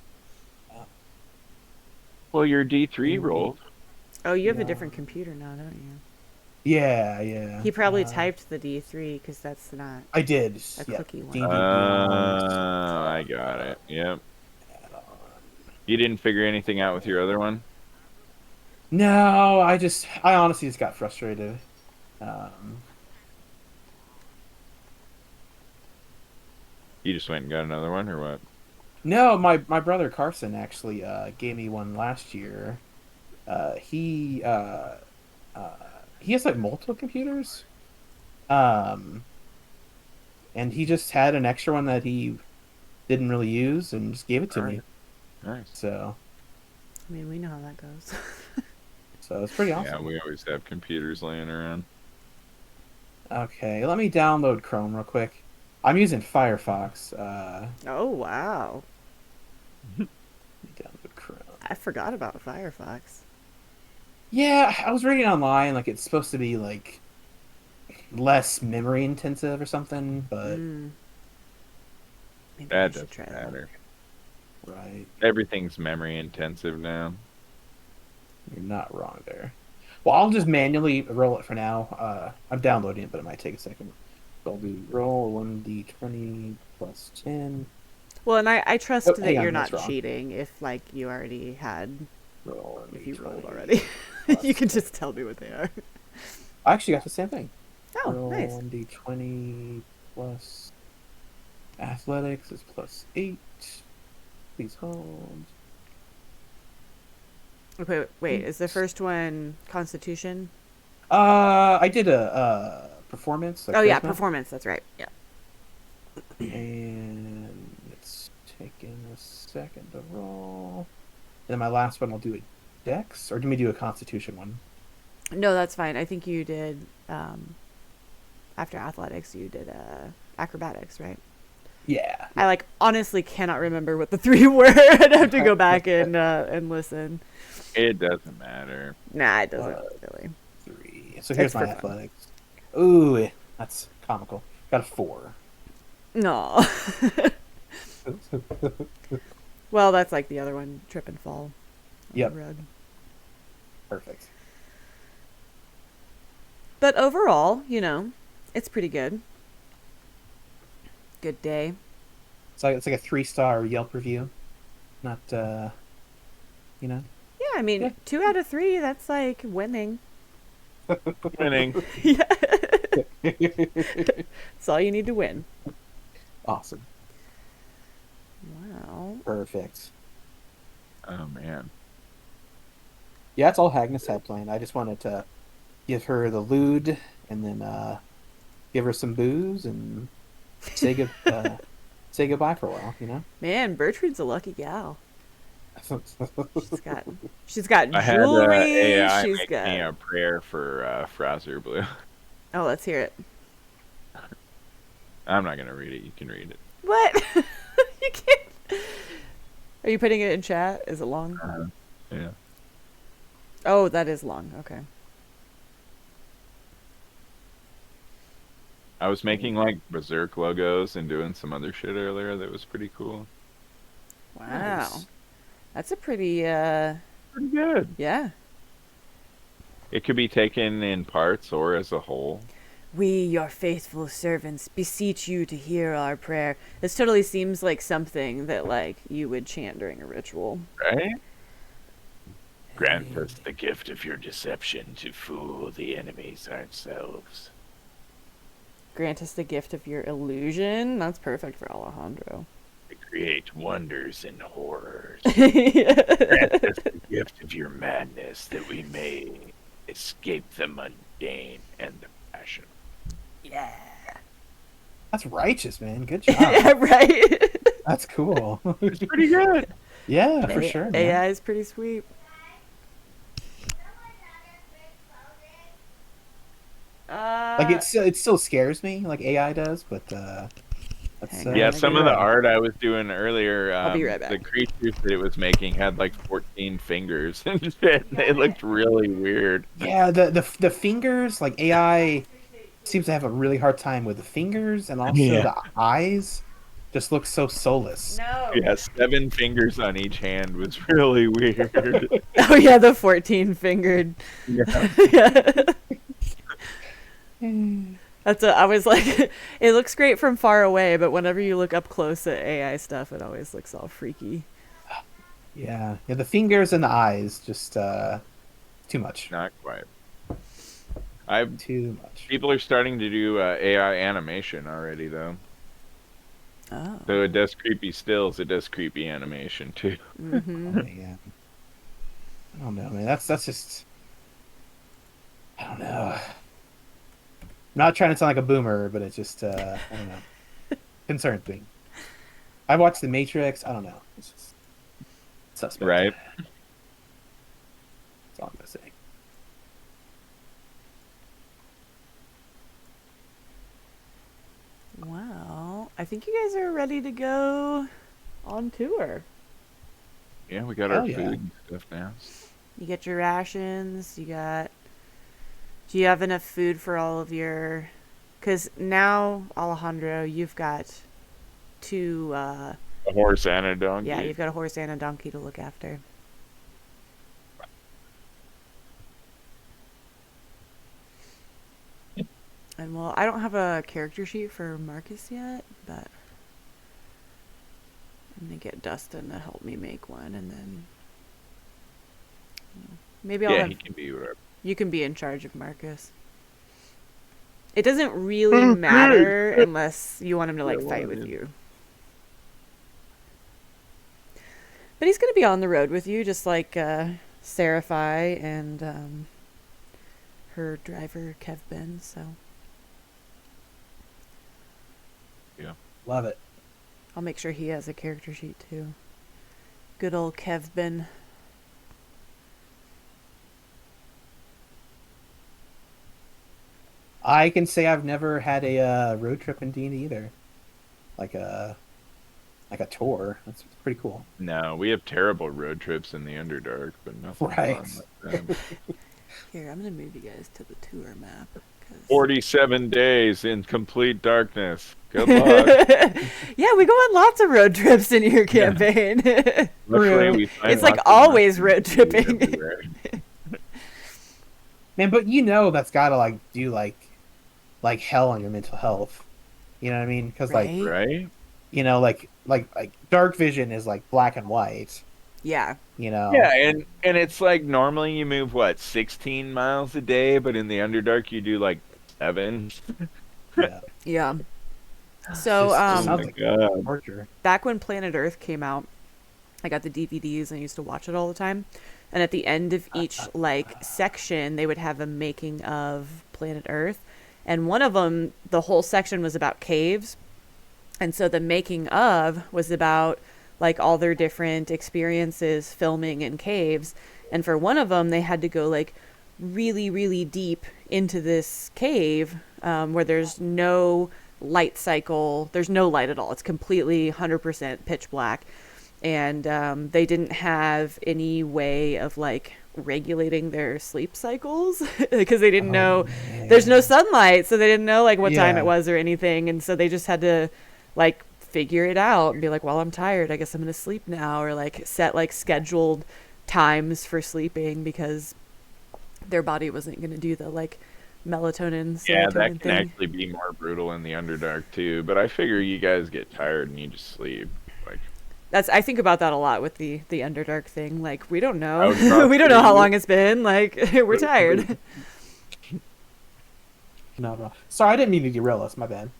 Well, your D3 rolled. Oh, you have a Yeah. different computer now, don't you? Yeah, yeah. He probably typed the D3 because that's not. I did. A Yeah. clicky one. D&D Oh, Beyond. I got it. Yep. Add-on. You didn't figure anything out with your other one? No, I honestly just got frustrated. You just went and got another one, or what? No, my brother Carson actually gave me one last year. He he has like multiple computers, um, and he just had an extra one that he didn't really use and just gave it to me. Nice. So I mean, we know how that goes. it's pretty Yeah, awesome. we always have computers laying around. Okay, let me download Chrome real quick. I'm using Firefox. Oh wow! Let me download Chrome. I forgot about Firefox. Yeah, I was reading online like it's supposed to be like less memory intensive or something, but Maybe I That should doesn't try matter. right, Everything's memory intensive now. you're not wrong there. Well, I'll just manually roll it for now. I'm downloading it, but it might take a second. So I'll do roll 1d20 plus 10. that. Well, and I trust Oh, that hang on, you're that's not wrong. cheating if like you already had, Roll if you 1d20 rolled already. plus You can 10. just tell me what they are. I actually got the same thing. Oh, Roll nice. 1d20 plus athletics is plus 8. Please hold. Okay, wait. Is the first one Constitution? I did a performance. Like Oh yeah, charisma, performance. That's right. Yeah. and it's taking a second to roll. And then my last one, I'll do a dex, or do we do a constitution one? No, that's fine. I think you did after athletics. You did acrobatics, right? Yeah. I like honestly cannot remember what the 3 were. I'd have to go back and listen. It doesn't matter. Nah, it doesn't really. 3. So here's It's my for fun. athletics. Ooh, that's comical. Got a 4. No. Well, that's like the other one, trip and fall on Yep. the road. Perfect. But overall, it's pretty good. Good day. It's like a 3-star Yelp review. Not Yeah, I mean, Yeah. 2 out of 3, that's like winning. Winning. Yeah. That's all you need to win. Awesome. Wow. Perfect. Oh man. Yeah, that's all Agnes had planned. I just wanted to give her the lewd and then give her some booze and say say goodbye for a while, Man, Bertrude's a lucky gal. She's got I had jewelry. AI She's make got. me a prayer for Fraser Blue. Oh, let's hear it. I'm not gonna read it. You can read it. What? You can't. Are you putting it in chat? Is it long? Yeah. Oh, that is long. Okay. I was making like Berserk logos and doing some other shit earlier that was pretty cool. Wow. Nice. That's a pretty. Pretty good. Yeah. It could be taken in parts or as a whole. We, your faithful servants, beseech you to hear our prayer. This totally seems like something that, like, you would chant during a ritual. Right? Grant us the gift of your deception to fool the enemies ourselves. Grant us the gift of your illusion. That's perfect for Alejandro. To create wonders and horrors. Yeah. Grant us the gift of your madness that we may escape the mundane and the passion. Yeah. That's righteous, man. Good job. Yeah, right? That's cool. It's pretty good. Yeah, for sure, man. AI is pretty sweet. Like it still scares me, like AI does, but that's Hang on, Yeah, I'll some be of the right back. art I was doing earlier, I'll be right the back. creatures that it was making had like 14 fingers and shit. They looked really weird. Yeah, the fingers, like AI seems to have a really hard time with the fingers, and also Yeah. the eyes just look so soulless. No. Yeah, 7 fingers on each hand was really weird. Oh, yeah, the 14-fingered. Yeah. Yeah. I was like, it looks great from far away, but whenever you look up close at AI stuff, it always looks all freaky. Yeah, the fingers and the eyes just too much. Not quite. Too much. People are starting to do AI animation already, though. Oh. So it does creepy stills. It does creepy animation too. Mm-hmm. Oh, yeah. I don't know, man. That's just. I don't know. I'm not trying to sound like a boomer, but it's just I don't know. Concerns me. I watched The Matrix. I don't know. It's just suspect. Right. That's all I'm gonna say. Well, I think you guys are ready to go on tour. Yeah, we got Hell our yeah. food and stuff now. You get your rations. Do you have enough food for all of your? Because now, Alejandro, you've got 2. A horse and a donkey. Yeah, you've got a horse and a donkey to look after. And well, I don't have a character sheet for Marcus yet, but I'm gonna get Dustin to help me make one, and then maybe I'll Yeah, have he can be whatever. you can be in charge of Marcus. It doesn't really matter unless you want him to like Yeah, fight well, with yeah. you. But he's gonna be on the road with you, just like Seraphi and her driver Kevbin. So Love it. I'll make sure he has a character sheet too. Good old Kevbin. I can say I've never had a road trip in D&D either. Like a tour. That's pretty cool. No, we have terrible road trips in the Underdark, but nothing Right. fun like that. Here, I'm gonna move you guys to the tour map. 'Cause 47 days in complete darkness. Good luck. Yeah, we go on lots of road trips in your campaign. Luckily, we find It's like lots of always mushrooms road tripping. everywhere. Man, but that's gotta like do like hell on your mental health. You know what I mean? Because like Right? Right? like dark vision is like black and white. Yeah. You know. Yeah, and it's like normally you move 16 miles a day, but in the Underdark you do like 7. Yeah. Yeah. So, Just Oh sounds my like god. torture. back when Planet Earth came out, I got the DVDs and I used to watch it all the time. And at the end of each like section, they would have a making of Planet Earth, and one of them, the whole section was about caves, and so the making of was about like all their different experiences filming in caves. And for one of them, they had to go like really, really deep into this cave where there's no light cycle. There's no light at all. It's completely 100% pitch black. And they didn't have any way of like regulating their sleep cycles because they didn't know there's no sunlight, so they didn't know like what time Yeah. it was or anything, and so they just had to like figure it out and be like, well, I'm tired, I guess I'm gonna sleep now, or like set like scheduled times for sleeping because their body wasn't gonna do the like melatonin Yeah, serotonin that can thing. actually be more brutal in the Underdark too, but I figure you guys get tired and you just sleep. Like I think about that a lot with the Underdark thing. Like, we don't know. I was about We don't know to- how long it's been. Like, we're tired. No. Sorry, I didn't mean to derail us. My bad.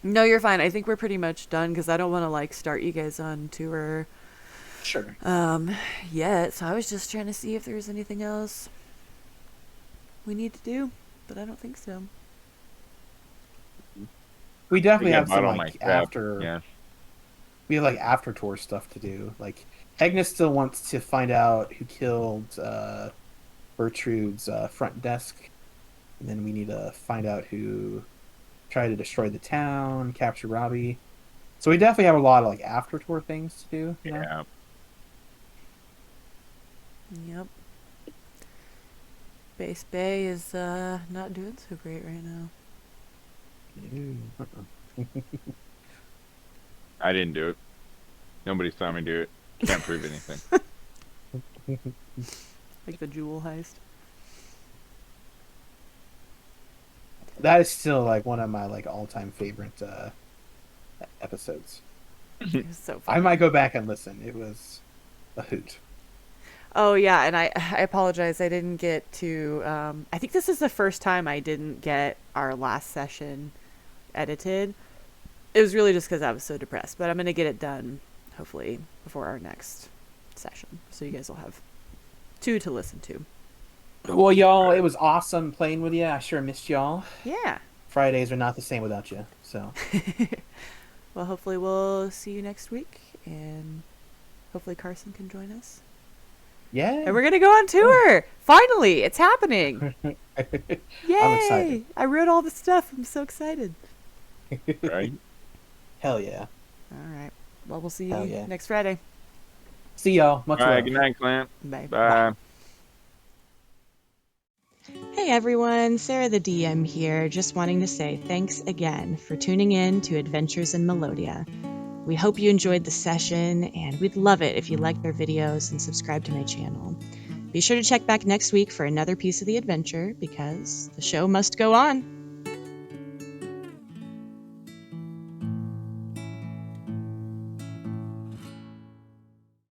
No, you're fine. I think we're pretty much done because I don't want to like start you guys on tour Sure. yet. So I was just trying to see if there's anything else we need to do, but I don't think so. We definitely I have bought some all my like crap. after. Yeah. We have like after tour stuff to do. Like Agnes still wants to find out who killed Bertrude's front desk, and then we need to find out who tried to destroy the town, capture Robbie. So we definitely have a lot of like after tour things to do. You know? Yeah. Yep. Base Bay is not doing so great right now. I didn't do it. Nobody saw me do it. Can't prove anything. Like the jewel heist. That is still like one of my like all-time favorite episodes. It was so I fun. might go back and listen. It was a hoot. Oh yeah, and I apologize. I didn't get to. I think this is the first time I didn't get our last session edited. It was really just because I was so depressed. But I'm gonna get it done, hopefully before our next session, so you guys will have 2 to listen to. Well, y'all, it was awesome playing with you. I sure missed y'all. Yeah. Fridays are not the same without you. So Well, hopefully we'll see you next week, and hopefully Carson can join us. yeah, And we're gonna go on tour. Finally, it's happening. Yay! I'm excited. I wrote all the stuff. I'm so excited. Right? Hell yeah. All right. Well, we'll see Hell you yeah. next Friday. See y'all. Much All right. love. Good night, Clint. Bye. Bye. Hey everyone, Sarah the DM here, just wanting to say thanks again for tuning in to Adventures in Melodia. We hope you enjoyed the session, and we'd love it if you liked our videos and subscribe to my channel. Be sure to check back next week for another piece of the adventure, because the show must go on.